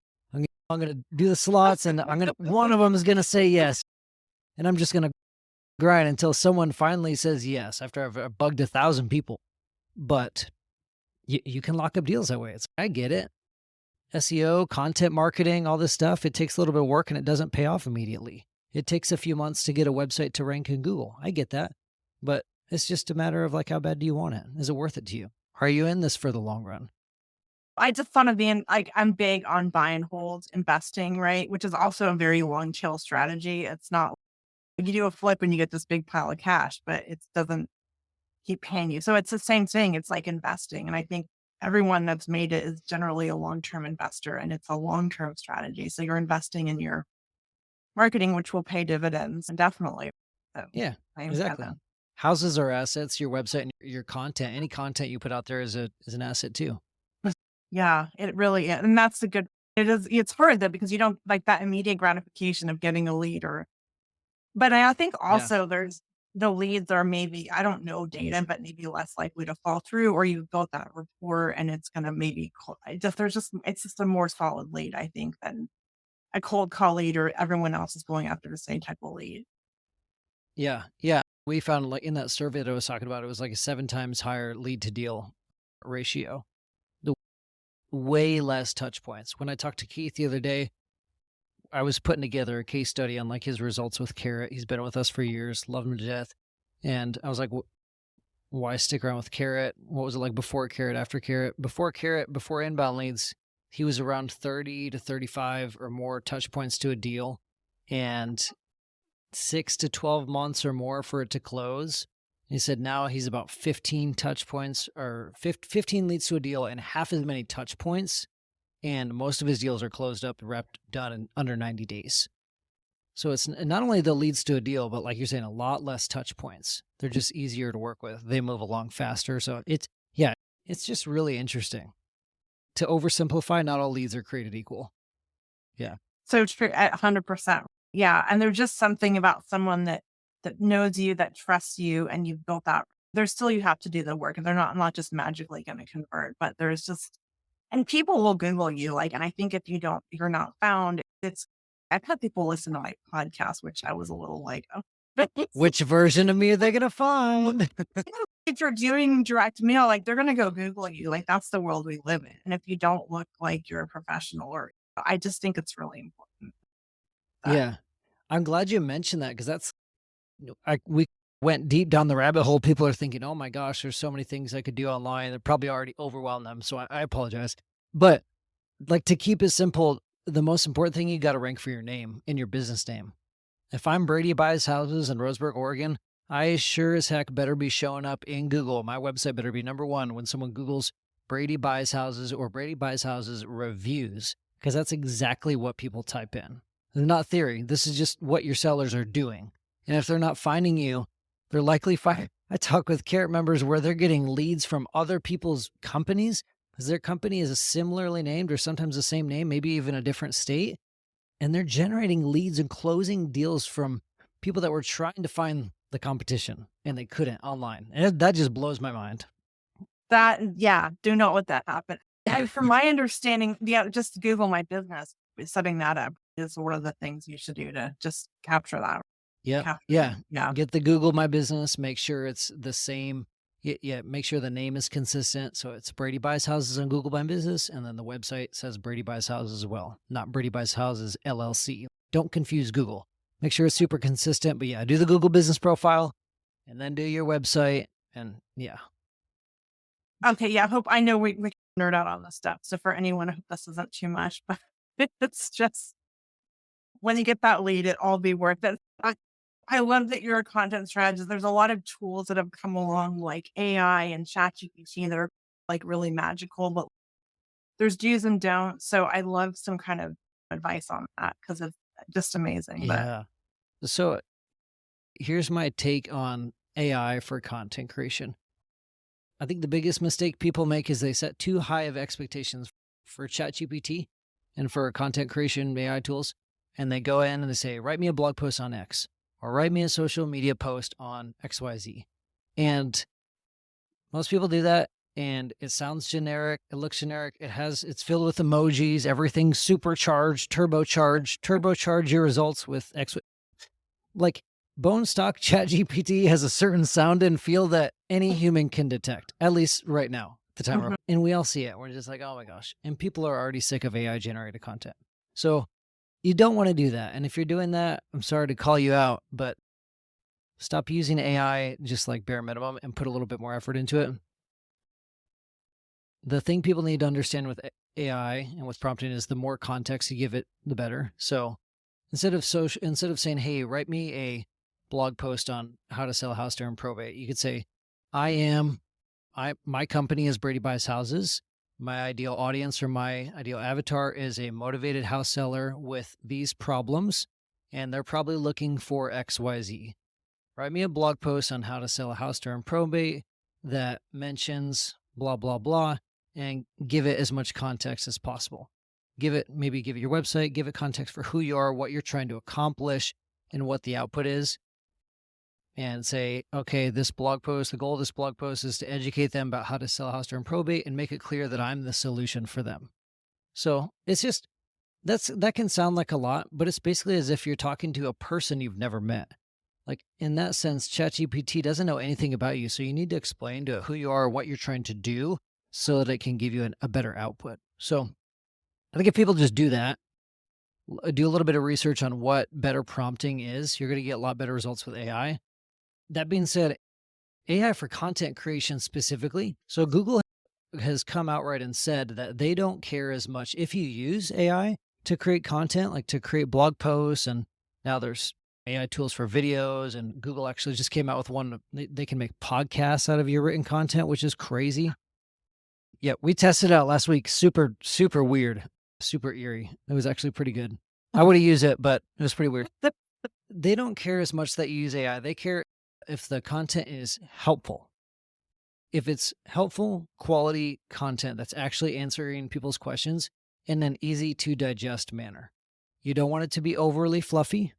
I'm going to do the slots, and one of them is going to say yes. And I'm just going to grind until someone finally says yes after I've bugged 1,000 people. But you can lock up deals that way. I get it. SEO, content marketing, all this stuff, it takes a little bit of work and it doesn't pay off immediately. It takes a few months to get a website to rank in Google. I get that. But it's just a matter of like, how bad do you want it? Is it worth it to you? Are you in this for the long run? I just thought of being like, I'm big on buy and hold investing, right? Which is also a very long tail strategy. It's not, you do a flip and you get this big pile of cash, but it doesn't keep paying you. So it's the same thing. It's like investing. And I think everyone that's made it is generally a long-term investor, and it's a long-term strategy. So you're investing in your marketing, which will pay dividends indefinitely. So Yeah, I am exactly. kinda- Houses are assets. Your website and your content, any content you put out there is an asset too. Yeah, it really is. And that's the good, it's hard though, because you don't like that immediate gratification of getting a lead but I think Yeah. also there's the leads are maybe, I don't know data, but maybe less likely to fall through, or you've built that rapport and it's going to maybe, it's just a more solid lead, I think, than a cold call lead or everyone else is going after the same type of lead. Yeah. Yeah. We found like in that survey that I was talking about, it was like a 7 times higher lead to deal ratio. The way less touch points. When I talked to Keith the other day, I was putting together a case study on like his results with Carrot. He's been with us for years, love him to death. And I was like, why stick around with Carrot? What was it like before Carrot, after Carrot? Before Carrot, before inbound leads, he was around 30 to 35 or more touch points to a deal, and 6 to 12 months or more for it to close. He said now he's about 15 touch points, or 15 leads to a deal and half as many touch points. And most of his deals are closed up, wrapped, done in under 90 days. So it's not only the leads to a deal, but like you're saying, a lot less touch points. They're just easier to work with. They move along faster. So it's just really interesting. To oversimplify, not all leads are created equal. Yeah. So true at 100%. Yeah. And there's just something about someone that knows you, that trusts you, and you've built that. There's still, you have to do the work, and they're not just magically going to convert, but there's just, and people will Google you. Like, and I think if you're not found, I've had people listen to my podcast, which I was a little like, oh, but Which version of me are they going to find? if you're doing direct mail, like they're going to go Google you. Like that's the world we live in. And if you don't look like you're a professional, or I just think it's really important. that. Yeah. I'm glad you mentioned that because we went deep down the rabbit hole. People are thinking, oh my gosh, there's so many things I could do online. They're probably already overwhelmed them. So I apologize. But like to keep it simple, the most important thing you got to rank for your name in your business name. If I'm Brady Buys Houses in Roseburg, Oregon, I sure as heck better be showing up in Google. My website better be number one when someone Googles Brady Buys Houses or Brady Buys Houses reviews, because that's exactly what people type in. Not theory. This is just what your sellers are doing. And if they're not finding you, they're likely finding. I talk with Carrot members where they're getting leads from other people's companies because their company is similarly named or sometimes the same name, maybe even a different state. And they're generating leads and closing deals from people that were trying to find the competition and they couldn't online. And that just blows my mind. That, yeah, do not let that happen. And from my understanding, yeah, just Google my business. Setting that up is one of the things you should do to just capture that. Yep. Capture Yeah. that. Yeah. Get the Google My Business. Make sure it's the same. Yeah. Make sure the name is consistent. So it's Brady Buys Houses on Google My Business. And then the website says Brady Buys Houses as well, not Brady Buys Houses LLC. Don't confuse Google. Make sure it's super consistent. But yeah, do the Google business profile and then do your website. And yeah. Okay. Yeah. I know we can nerd out on this stuff. So for anyone, I hope this isn't too much, but it's just when you get that lead, it all be worth it. I love that you're a content strategist. There's a lot of tools that have come along like AI and ChatGPT that are like really magical, but there's do's and don'ts. So I love some kind of advice on that because it's just amazing. But Yeah. So here's my take on AI for content creation. I think the biggest mistake people make is they set too high of expectations for ChatGPT and for content creation AI tools. And they go in and they say, write me a blog post on X or write me a social media post on XYZ. And most people do that and it sounds generic. It looks generic. It's filled with emojis, everything's supercharged, turbocharge your results with X. Like bone stock ChatGPT has a certain sound and feel that any human can detect, at least right now, the time. Mhm. And we all see it. We're just like, oh my gosh. And people are already sick of AI generated content. So you don't want to do that. And if you're doing that, I'm sorry to call you out, but stop using AI just like bare minimum and put a little bit more effort into it. The thing people need to understand with AI and with prompting is the more context you give it, the better. So instead of saying, hey, write me a blog post on how to sell a house during probate, you could say, my company is Brady Buys Houses. My ideal audience or my ideal avatar is a motivated house seller with these problems, and they're probably looking for XYZ. Write me a blog post on how to sell a house during probate that mentions blah, blah, blah, and give it as much context as possible. Maybe give it your website, give it context for who you are, what you're trying to accomplish, and what the output is. And say, okay, the goal of this blog post is to educate them about how to sell a house during probate and make it clear that I'm the solution for them. So it's just, that can sound like a lot, but it's basically as if you're talking to a person you've never met. Like in that sense, ChatGPT doesn't know anything about you. So you need to explain to it who you are, what you're trying to do so that it can give you a better output. So I think if people just do that, do a little bit of research on what better prompting is, you're going to get a lot better results with AI. That being said, AI for content creation specifically. So Google has come outright and said that they don't care as much if you use AI to create content, like to create blog posts. And now there's AI tools for videos. And Google actually just came out with one. They can make podcasts out of your written content, which is crazy. Yeah, we tested it out last week. Super, super weird, super eerie. It was actually pretty good. I would have used it, but it was pretty weird. They don't care as much that you use AI. They care if the content is helpful. If it's helpful, quality content that's actually answering people's questions in an easy to digest manner. You don't want it to be overly fluffy.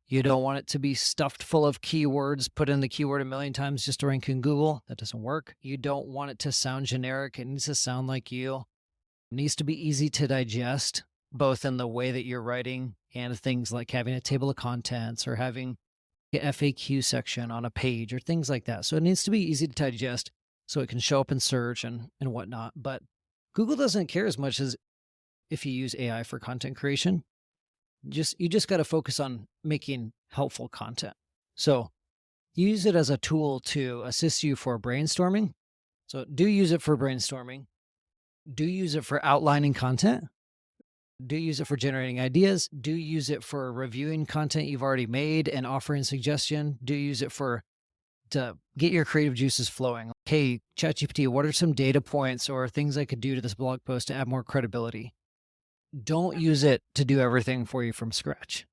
You don't want it to be stuffed full of keywords, put in the keyword a million times just to rank in Google. That doesn't work. You don't want it to sound generic. It needs to sound like you. It needs to be easy to digest, both in the way that you're writing and things like having a table of contents or having an FAQ section on a page or things like that. So it needs to be easy to digest so it can show up in search and whatnot. But Google doesn't care as much as if you use AI for content creation. You just got to focus on making helpful content. So use it as a tool to assist you for brainstorming. So do use it for brainstorming. Do use it for outlining content. Do use it for generating ideas. Do use it for reviewing content you've already made and offering suggestion. Do use it for to get your creative juices flowing. Hey, ChatGPT, what are some data points or things I could do to this blog post to add more credibility? Don't use it to do everything for you from scratch.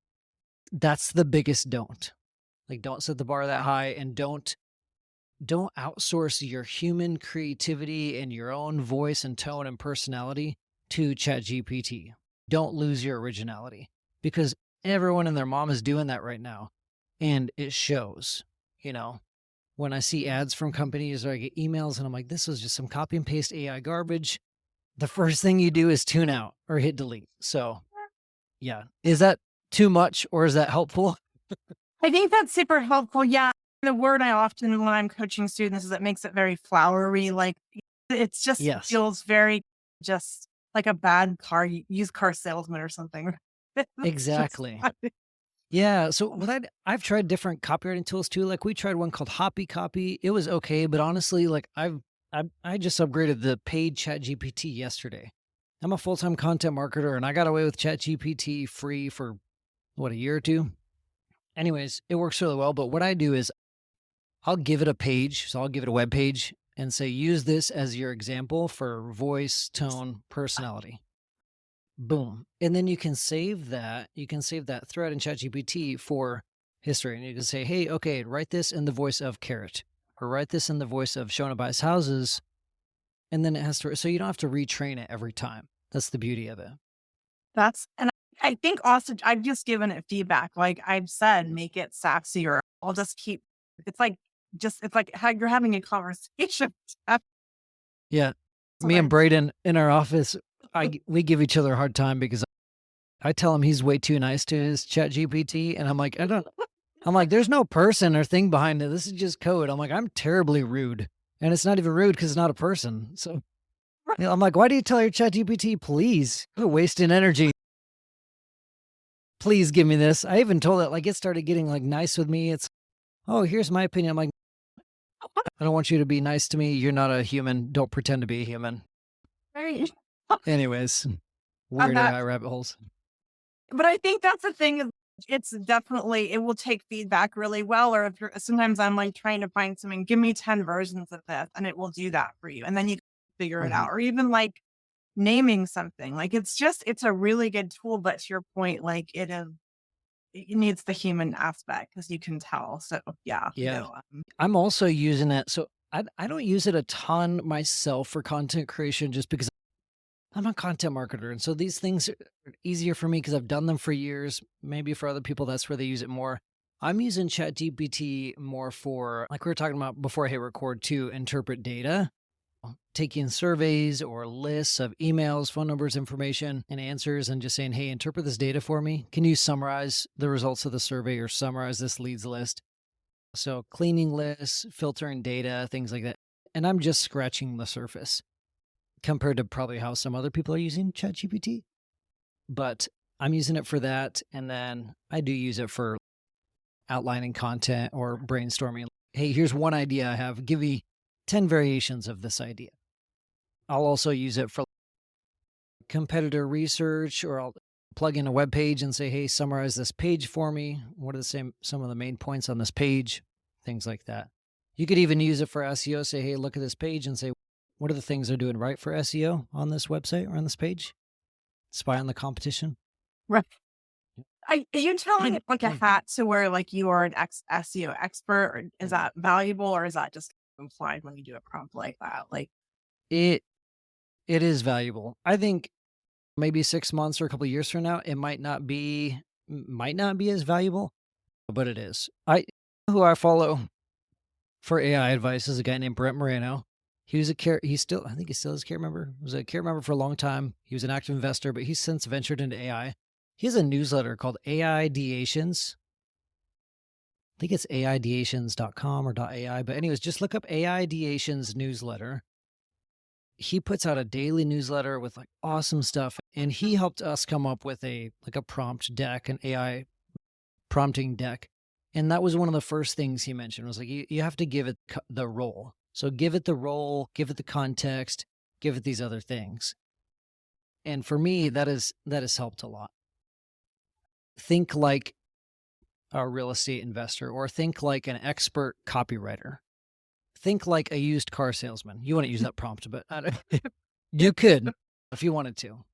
That's the biggest don't. Like, don't set the bar that high, and don't outsource your human creativity and your own voice and tone and personality to ChatGPT. Don't lose your originality, because everyone and their mom is doing that right now. And it shows, you know, when I see ads from companies or I get emails and I'm like, this was just some copy and paste AI garbage. The first thing you do is tune out or hit delete. So yeah. Is that too much or is that helpful? I think that's super helpful. Yeah. The word I often, when I'm coaching students, is it makes it very flowery. Like it's just Yes. feels very just like a bad used car salesman or something. Exactly. Yeah. So I've tried different copywriting tools too. Like we tried one called Hoppy Copy. It was okay, but honestly, like I just upgraded the paid ChatGPT yesterday. I'm a full-time content marketer and I got away with ChatGPT free for what, a year or two? Anyways, it works really well. But what I do is I'll give it a page. So I'll give it a web page and say, use this as your example for voice, tone, personality. Boom. And then you can save that. You can save that thread in ChatGPT for history. And you can say, hey, okay, write this in the voice of Carrot, or write this in the voice of Shona Buys Houses. And then it has to, so you don't have to retrain it every time. That's the beauty of it. And I think also I've just given it feedback. Like I've said, make it sassier. I'll just keep, it's like, it's like how you're having a conversation. Yeah. Me and Braden in our office, we give each other a hard time because I tell him he's way too nice to his Chat GPT. And I'm like, there's no person or thing behind it. This is just code. I'm like, I'm terribly rude. And it's not even rude because it's not a person. So I'm like, why do you tell your Chat GPT, please? You're wasting energy. Please give me this. I even told it, like, it started getting like nice with me. It's, oh, here's my opinion. I'm like, I don't want you to be nice to me. You're not a human. Don't pretend to be a human. Right. Anyways, weird AI rabbit holes. But I think that's the thing. It's definitely, it will take feedback really well. Or if sometimes I'm like trying to find something, give me 10 versions of this and it will do that for you. And then you can figure it out. Or even like naming something, like it's a really good tool. But to your point, like it needs the human aspect because you can tell. So yeah. Yeah. I'm also using it. So I don't use it a ton myself for content creation just because I'm a content marketer. And so these things are easier for me because I've done them for years. Maybe for other people, that's where they use it more. I'm using ChatGPT more for, like we were talking about before I hit record, to interpret data, taking surveys or lists of emails, phone numbers, information, and answers, and just saying, hey, interpret this data for me. Can you summarize the results of the survey or summarize this leads list? So cleaning lists, filtering data, things like that. And I'm just scratching the surface compared to probably how some other people are using ChatGPT. But I'm using it for that. And then I do use it for outlining content or brainstorming. Hey, here's one idea I have. Give me 10 variations of this idea. I'll also use it for competitor research, or I'll plug in a web page and say, hey, summarize this page for me. What are some of the main points on this page? Things like that. You could even use it for SEO. Say, hey, look at this page and say, what are the things they're doing right for SEO on this website or on this page? Spy on the competition. Right. Are you telling it like a hat to where like you are an SEO expert, or is that valuable, or is that just implied when you do a prompt like that? Like it is valuable. I think maybe 6 months or a couple of years from now, it might not be as valuable, but it is. Who I follow for AI advice is a guy named Brent Moreno. He was I think he still is a CARE member. He was a CARE member for a long time. He was an active investor, but he's since ventured into AI. He has a newsletter called AI Ideations. I think it's aideations.com or .ai. But anyways, just look up AI Ideations newsletter. he puts out a daily newsletter with like awesome stuff. And he helped us come up with a prompt deck, an AI prompting deck. And that was one of the first things he mentioned was like, you have to give it the role. So give it the role, give it the context, give it these other things. And for me, that has helped a lot. Think like a real estate investor, or think like an expert copywriter. Think like a used car salesman. You wouldn't use that prompt, but you could if you wanted to.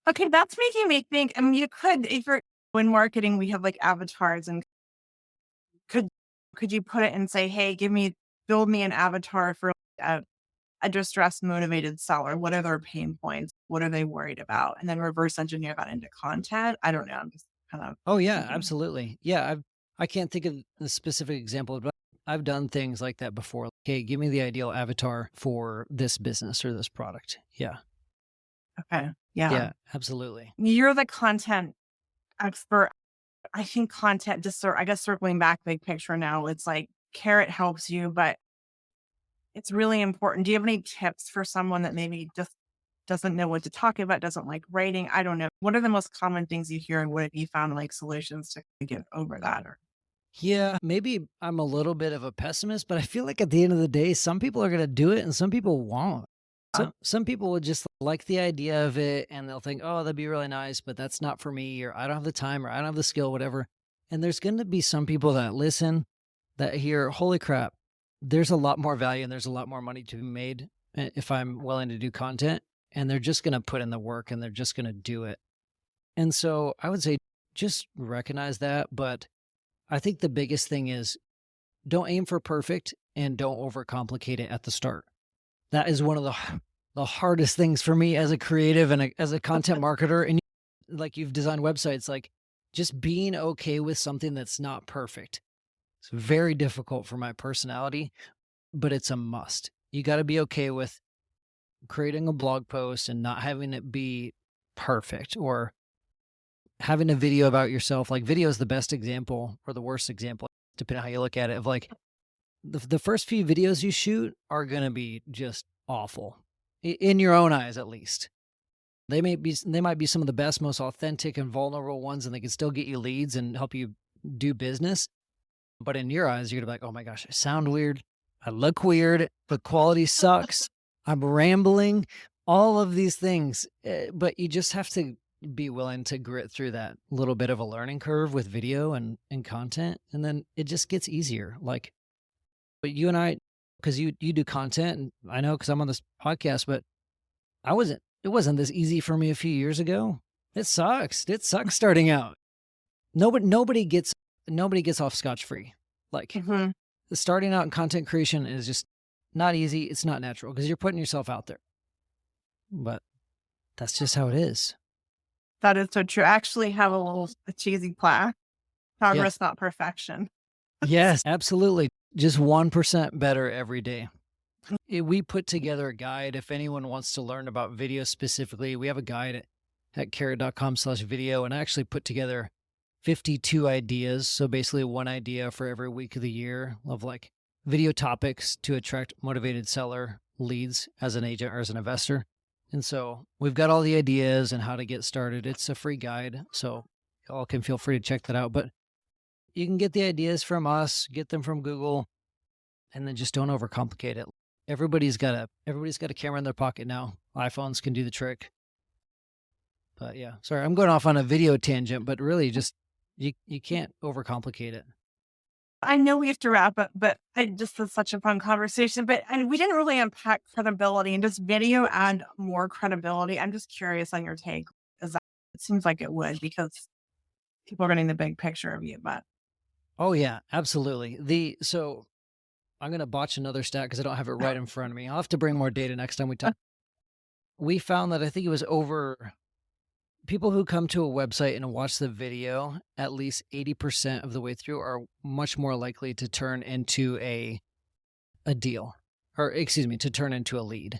Okay, that's making me think. I mean, you could, if you're in marketing, we have like avatars, and could you put it and say, hey, build me an avatar for a distressed, motivated seller. What are their pain points? What are they worried about? And then reverse engineer that into content. I don't know. I'm just kind of Oh yeah, thinking. absolutely. Yeah, I can't think of a specific example, but I've done things like that before. Okay, give me the ideal avatar for this business or this product. Yeah. Okay. Yeah. Yeah, absolutely. You're the content expert. I think content, I guess circling back big picture now, it's like Carrot helps you, but it's really important. Do you have any tips for someone that maybe just doesn't know what to talk about, doesn't like writing? I don't know. What are the most common things you hear, and what have you found like solutions to get over that? Or Yeah, maybe I'm a little bit of a pessimist, but I feel like at the end of the day, some people are going to do it and some people won't. Some people would just like the idea of it and they'll think, oh, that'd be really nice, but that's not for me, or I don't have the time, or I don't have the skill, whatever. And there's going to be some people that listen that hear, holy crap, there's a lot more value and there's a lot more money to be made if I'm willing to do content. And they're just going to put in the work and they're just going to do it. And so I would say just recognize that. But I think the biggest thing is don't aim for perfect and don't overcomplicate it at the start. That is one of the hardest things for me as a creative and as a content marketer. And like you've designed websites, like just being okay with something that's not perfect. It's very difficult for my personality, but it's a must. You got to be okay with creating a blog post and not having it be perfect, or having a video about yourself. Like video is the best example or the worst example, depending on how you look at it, of like the first few videos you shoot are going to be just awful in your own eyes, at least. They might be some of the best, most authentic and vulnerable ones, and they can still get you leads and help you do business. But in your eyes, you're gonna be like, oh my gosh, I sound weird. I look weird. The quality sucks. I'm rambling, all of these things. But you just have to be willing to grit through that little bit of a learning curve with video and content. And then it just gets easier. Like, but you and I, because you do content, and I know because I'm on this podcast, but it wasn't this easy for me a few years ago. It sucks. It sucks starting out. Nobody gets off scotch-free. Like starting out in content creation is just not easy. It's not natural because you're putting yourself out there. But that's just how it is. that is so true. I actually have a cheesy plaque. Progress, not perfection. Yes, absolutely. Just 1% better every day. We put together a guide. If anyone wants to learn about video specifically, we have a guide at carrot.com/video, and I actually put together 52 ideas. So basically one idea for every week of the year of like video topics to attract motivated seller leads as an agent or as an investor. And so we've got all the ideas and how to get started. It's a free guide, so y'all can feel free to check that out. But you can get the ideas from us, get them from Google, and then just don't overcomplicate it. Everybody's got a camera in their pocket now. iPhones can do the trick. But yeah, sorry, I'm going off on a video tangent, but really just you can't overcomplicate it. I know we have to wrap up, but I just was such a fun conversation. But we didn't really unpack credibility, and does video add more credibility? I'm just curious on your take. It seems like it would, because people are getting the big picture of you. But Oh yeah, absolutely. So I'm going to botch another stat because I don't have it right in front of me. I'll have to bring more data next time we talk. We found that I think it was over people who come to a website and watch the video at least 80% of the way through are much more likely to turn into a deal, or excuse me, to turn into a lead.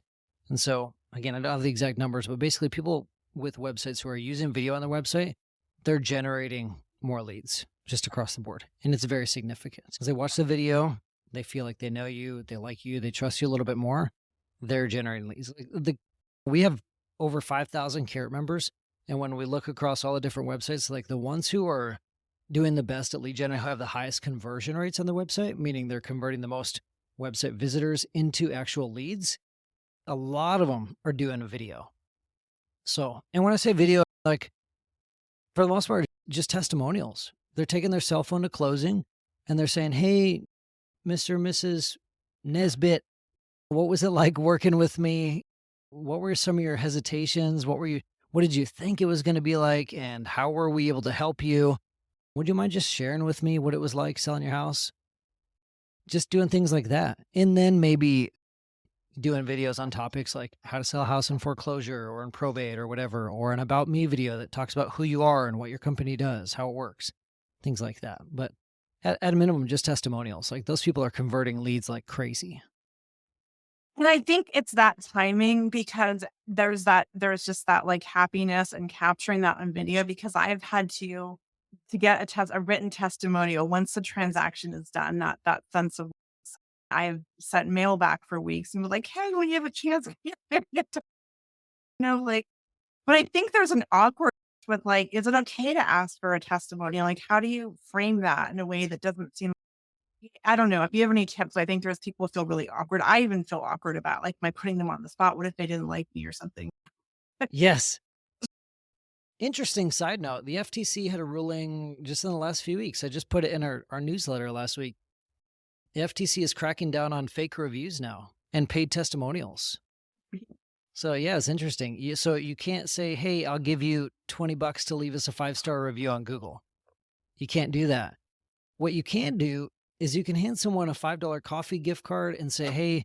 And so again, I don't have the exact numbers, but basically people with websites who are using video on their website, they're generating more leads just across the board. And it's very significant because they watch the video, they feel like they know you, they like you, they trust you a little bit more. they're generating leads. We have over 5,000 Carrot members. And when we look across all the different websites, like the ones who are doing the best at lead gen have the highest conversion rates on the website, meaning they're converting the most website visitors into actual leads. A lot of them are doing a video. So, and when I say video, like for the most part, just testimonials. They're taking their cell phone to closing and they're saying, hey, Mr. and Mrs. Nesbitt, what was it like working with me? What were some of your hesitations? What did you think it was going to be like? And how were we able to help you? Would you mind just sharing with me what it was like selling your house? Just doing things like that. And then maybe doing videos on topics like how to sell a house in foreclosure or in probate or whatever, or an about me video that talks about who you are and what your company does, how it works, things like that. But at a minimum, just testimonials. Like those people are converting leads like crazy. And I think it's that timing because there's just that like happiness and capturing that on video because I've had to get a written testimonial once the transaction is done, not that sense of I've sent mail back for weeks and was like, hey, when you have a chance, like, but I think there's an awkward with like, is it okay to ask for a testimonial? Like, how do you frame that in a way that doesn't seem I don't know. If you have any tips, I think there's people who feel really awkward. I even feel awkward about like my putting them on the spot. What if they didn't like me or something? Yes. Interesting side note. The FTC had a ruling just in the last few weeks. I just put it in our newsletter last week. The FTC is cracking down on fake reviews now and paid testimonials. So yeah, it's interesting. So you can't say, hey, I'll give you $20 to leave us a 5-star review on Google. You can't do that. What you can do is you can hand someone a $5 coffee gift card and say, hey,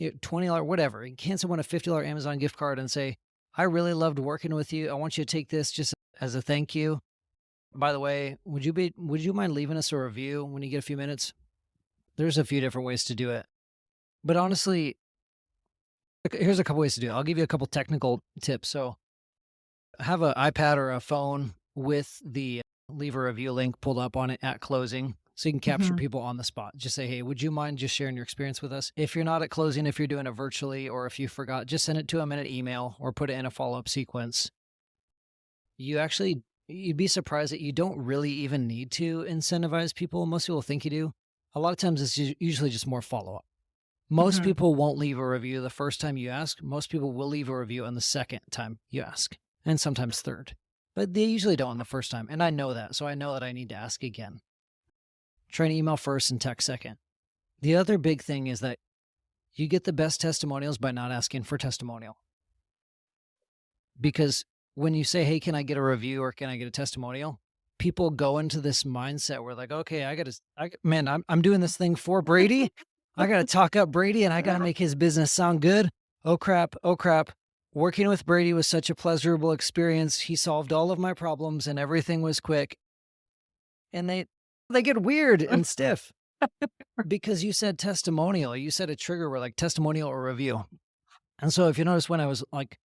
$20, whatever. You can hand someone a $50 Amazon gift card and say, I really loved working with you. I want you to take this just as a thank you. By the way, would you mind leaving us a review when you get a few minutes? There's a few different ways to do it. But honestly, here's a couple ways to do it. I'll give you a couple technical tips. So have an iPad or a phone with the leave a review link pulled up on it at closing so you can capture people on the spot. Just say, hey, would you mind just sharing your experience with us? If you're not at closing, if you're doing it virtually, or if you forgot, just send it to them in an email or put it in a follow-up sequence. You'd be surprised that you don't really even need to incentivize people. Most people think you do. A lot of times it's usually just more follow-up. Most people won't leave a review the first time you ask. Most people will leave a review on the second time you ask, and sometimes third. But they usually don't on the first time, and I know that, so I know that I need to ask again. Try to email first and text second. The other big thing is that you get the best testimonials by not asking for testimonial. Because when you say, hey, can I get a review or can I get a testimonial? People go into this mindset where like, okay, I'm doing this thing for Brady. I got to talk up Brady and I got to make his business sound good. Oh crap. Working with Brady was such a pleasurable experience. He solved all of my problems and everything was quick. And they get weird and stiff because you said testimonial. You said a trigger word like testimonial or review. And so if you notice when I was like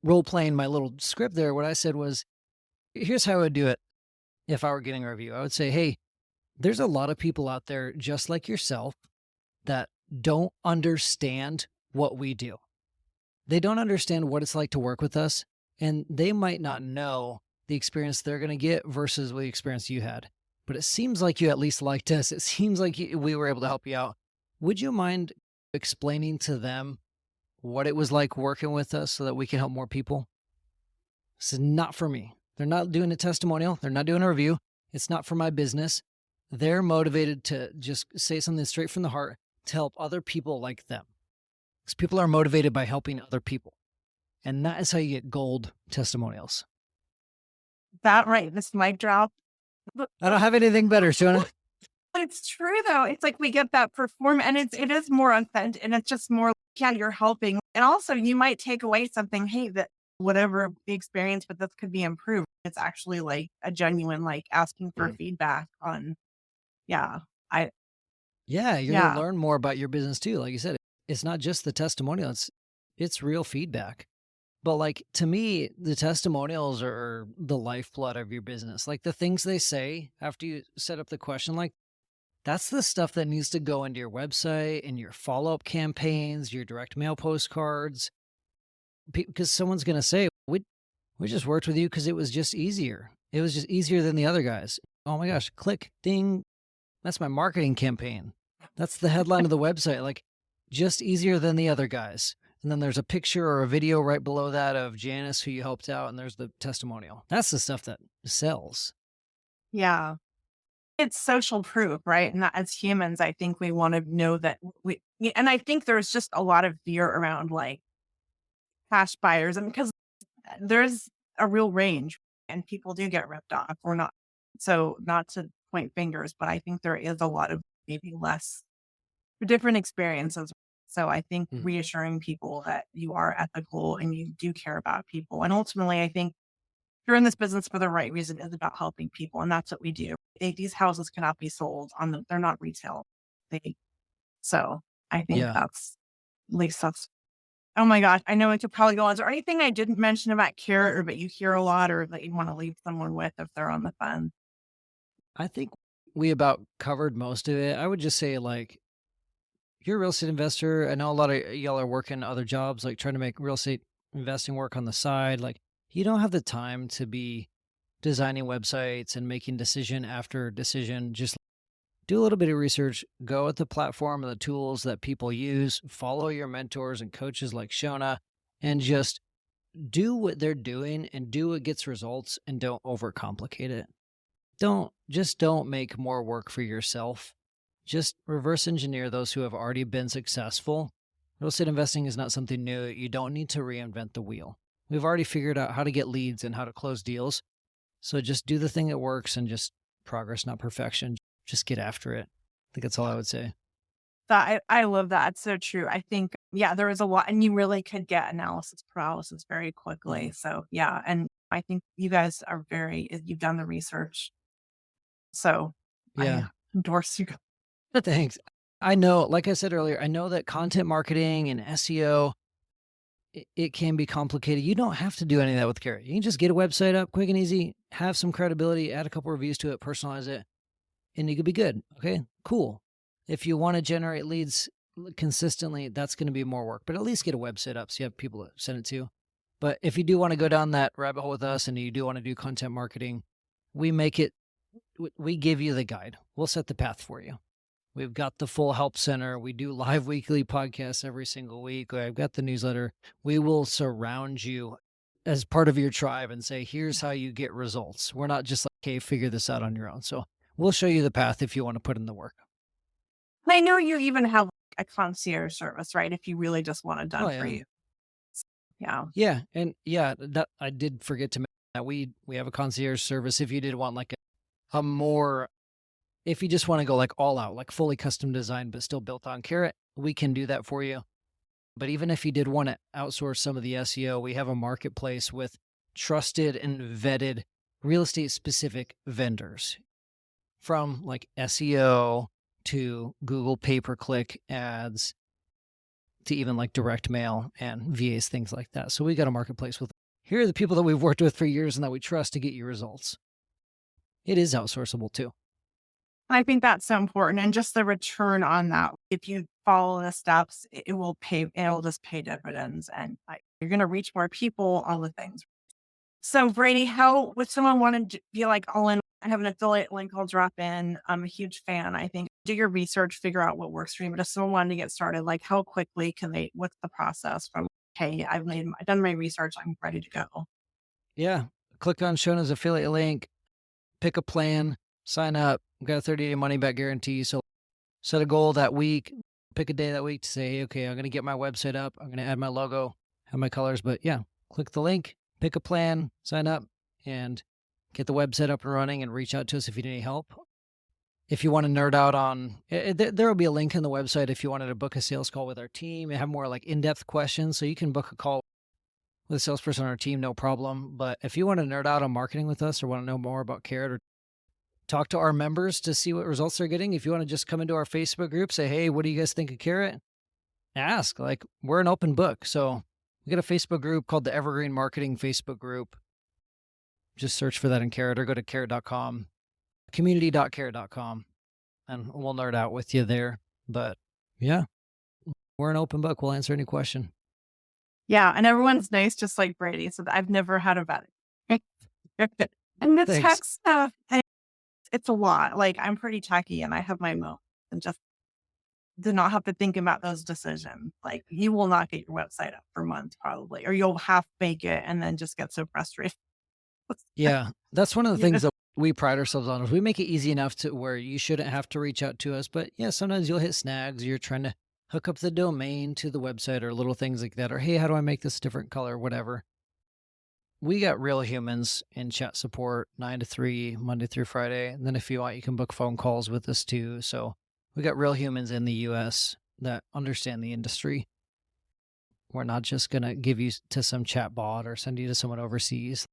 role playing my little script there, what I said was, here's how I would do it if I were getting a review. I would say, hey, there's a lot of people out there just like yourself that don't understand what we do. They don't understand what it's like to work with us, and they might not know the experience they're going to get versus the experience you had. But it seems like you at least liked us. It seems like we were able to help you out. Would you mind explaining to them what it was like working with us so that we can help more people? This is not for me. They're not doing a testimonial. They're not doing a review. It's not for my business. They're motivated to just say something straight from the heart to help other people like them. Because people are motivated by helping other people. And that is how you get gold testimonials. That right. This mic drop. I don't have anything better, Shona. But it's true though. It's like we get that perform and it is more authentic and it's just more, yeah, you're helping. And also you might take away something, hey, that whatever the experience with this could be improved. It's actually like a genuine, like asking for feedback on, you're going to learn more about your business too. Like you said, it's not just the testimonial, it's real feedback. But like, to me, the testimonials are the lifeblood of your business. Like the things they say after you set up the question, like That's the stuff that needs to go into your website and your follow-up campaigns, your direct mail postcards, because someone's going to say, we just worked with you because it was just easier. It was just easier than the other guys. Oh my gosh, click, ding. That's my marketing campaign. That's the headline of the website. Like, just easier than the other guys. And then there's a picture or a video right below that of Janice, who you helped out, and there's the testimonial. That's the stuff that sells. Yeah. It's social proof, right? And that as humans, I think we want to know that and I think there's just a lot of fear around like cash buyers, and because there's a real range and people do get ripped off or not. So not to point fingers, but I think there is a lot of maybe less different experiences. So I think Mhm. reassuring people that you are ethical and you do care about people. And ultimately, I think you're in this business for the right reason is about helping people. And that's what we do. These houses cannot be sold they're not retail. So I think Yeah. that's at least that's, oh my gosh, I know it could probably go on. Is there anything I didn't mention about carrot or that you hear a lot or that you want to leave someone with if they're on the fence? I think we about covered most of it. I would just say, like, you're a real estate investor. I know a lot of y'all are working other jobs, like trying to make real estate investing work on the side. Like, you don't have the time to be designing websites and making decision after decision. Just do a little bit of research, go at the platform and the tools that people use, follow your mentors and coaches like Shona, and just do what they're doing and do what gets results, and don't overcomplicate it. Don't make more work for yourself. Just reverse engineer those who have already been successful. Real estate investing is not something new. You don't need to reinvent the wheel. We've already figured out how to get leads and how to close deals. So just do the thing that works, and just progress, not perfection. Just get after it. I think that's all I would say. I love that. It's so true. I think, yeah, there is a lot, and you really could get analysis paralysis very quickly. Mhm. So, yeah. And I think you guys are you've done the research. So I Yeah. endorse you. Thanks. I know, like I said earlier, I know that content marketing and SEO, it can be complicated. You don't have to do any of that with Carrot. You can just get a website up quick and easy, have some credibility, add a couple reviews to it, personalize it, and you could be good. Okay, cool. If you want to generate leads consistently, that's going to be more work, but at least get a website up so you have people to send it to. But if you do want to go down that rabbit hole with us and you do want to do content marketing, we make it, we give you the guide. We'll set the path for you. We've got the full help center. We do live weekly podcasts every single week. I've got the newsletter. We will surround you as part of your tribe and say, here's how you get results. We're not just like, hey, figure this out on your own. So we'll show you the path if you want to put in the work. I know you even have a concierge service, right? If you really just want it Oh, done for yeah. you. Yeah. Yeah. And yeah, that I did forget to mention that we have a concierge service. If you did want like a more, if you just want to go like all out, like fully custom designed, but still built on Carrot, we can do that for you. But even if you did want to outsource some of the SEO, we have a marketplace with trusted and vetted real estate specific vendors, from like SEO to Google pay-per-click ads to even like direct mail and VAs, things like that. So we got a marketplace with, here are the people that we've worked with for years and that we trust to get you results. It is outsourceable too. I think that's so important. And just the return on that. If you follow the steps, it will pay, it'll just pay dividends, and you're going to reach more people, all the things. So Brady, how would someone want to be like all in? I have an affiliate link I'll drop in. I'm a huge fan. I think do your research, figure out what works for you. But if someone wanted to get started, like how quickly can they, what's the process from, hey, I've done my research, I'm ready to go. Yeah. Click on Shona's affiliate link, pick a plan, sign up. We've got a 30-day money back guarantee. So set a goal that week, pick a day that week to say, hey, okay, I'm going to get my website up. I'm going to add my logo, have my colors. But yeah, click the link, pick a plan, sign up, and get the website up and running, and reach out to us if you need any help. If you want to nerd out on, there will be a link in the website if you wanted to book a sales call with our team and have more like in-depth questions. So you can book a call with a salesperson on our team, no problem. But if you want to nerd out on marketing with us or want to know more about Carrot or talk to our members to see what results they're getting, if you want to just come into our Facebook group, say, hey, what do you guys think of Carrot? Ask. Like, we're an open book. So we got a Facebook group called the Evergreen Marketing Facebook group. Just search for that in Carrot or go to carrot.com, community.carrot.com. and we'll nerd out with you there. But yeah, we're an open book. We'll answer any question. Yeah, and everyone's nice, just like Brady. So I've never had a bad and the Thanks. tech stuff, it's a lot. Like I'm pretty techy and I have my moments and just do not have to think about those decisions. Like you will not get your website up for months probably, or you'll half bake it and then just get so frustrated. Yeah, that's one of the You know? things that we pride ourselves on is we make it easy enough to where you shouldn't have to reach out to us. But yeah, sometimes you'll hit snags. You're trying to hook up the domain to the website or little things like that. Or hey, how do I make this different color? Whatever. We got real humans in chat support 9 to 3, Monday through Friday. And then if you want, you can book phone calls with us too. So we got real humans in the US that understand the industry. We're not just going to give you to some chat bot or send you to someone overseas.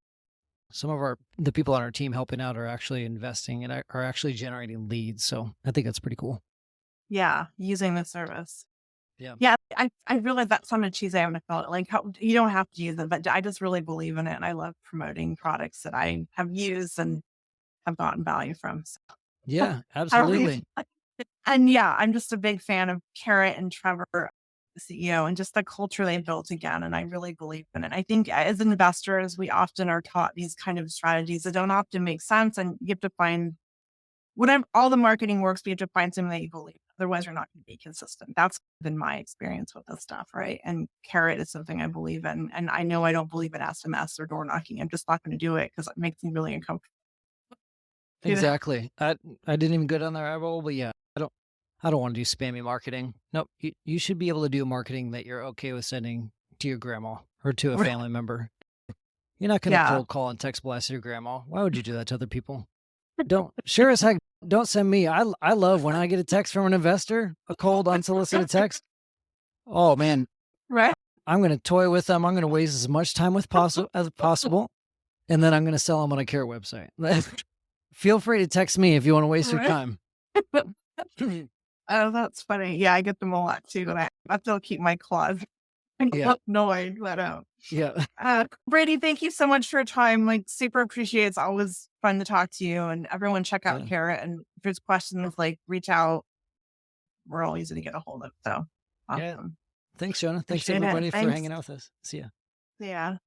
Some of the people on our team helping out are actually investing and are actually generating leads. So I think that's pretty cool. Yeah, using the service. Yeah. Yeah, I realize that's on a Tuesday. I'm gonna call it like how you don't have to use it, but I just really believe in it, and I love promoting products that I have used and have gotten value from. So Yeah, I don't really, absolutely. and yeah, I'm just a big fan of Carrot and Trevor, the CEO, and just the culture they built again. And I really believe in it. I think as investors, we often are taught these kind of strategies that don't often make sense, and you have to find whatever all the marketing works, but you have to find something that you believe. Otherwise, you're not going to be consistent. That's been my experience with this stuff, right? And Carrot is something I believe in. And I know I don't believe in SMS or door knocking. I'm just not going to do it because it makes me really uncomfortable. You know? Exactly. I didn't even go down that rabbit hole, but yeah, I don't want to do spammy marketing. Nope. You should be able to do marketing that you're okay with sending to your grandma or to a family member. You're not going to Yeah. cold call and text blast your grandma. Why would you do that to other people? Don't sure as heck don't send me. I love when I get a text from an investor, a cold unsolicited text. Oh man, Right. I'm going to toy with them. I'm going to waste as much time with as possible, and then I'm going to sell them on a Carrot website. Feel free to text me if you want to waste your Right. time. Oh, that's funny. Yeah, I get them a lot too. And I still keep my claws Yeah. annoyed, but Yeah. Brady, thank you so much for your time. Like, super appreciate it. It's always fun to talk to you. And everyone, check out Yeah. Carrot. And if there's questions, like, reach out. We're all easy to get a hold of. So Yeah. awesome. Thanks, Shona. Thanks Appreciate it. everybody for Thanks. hanging out with us. See ya. Yeah.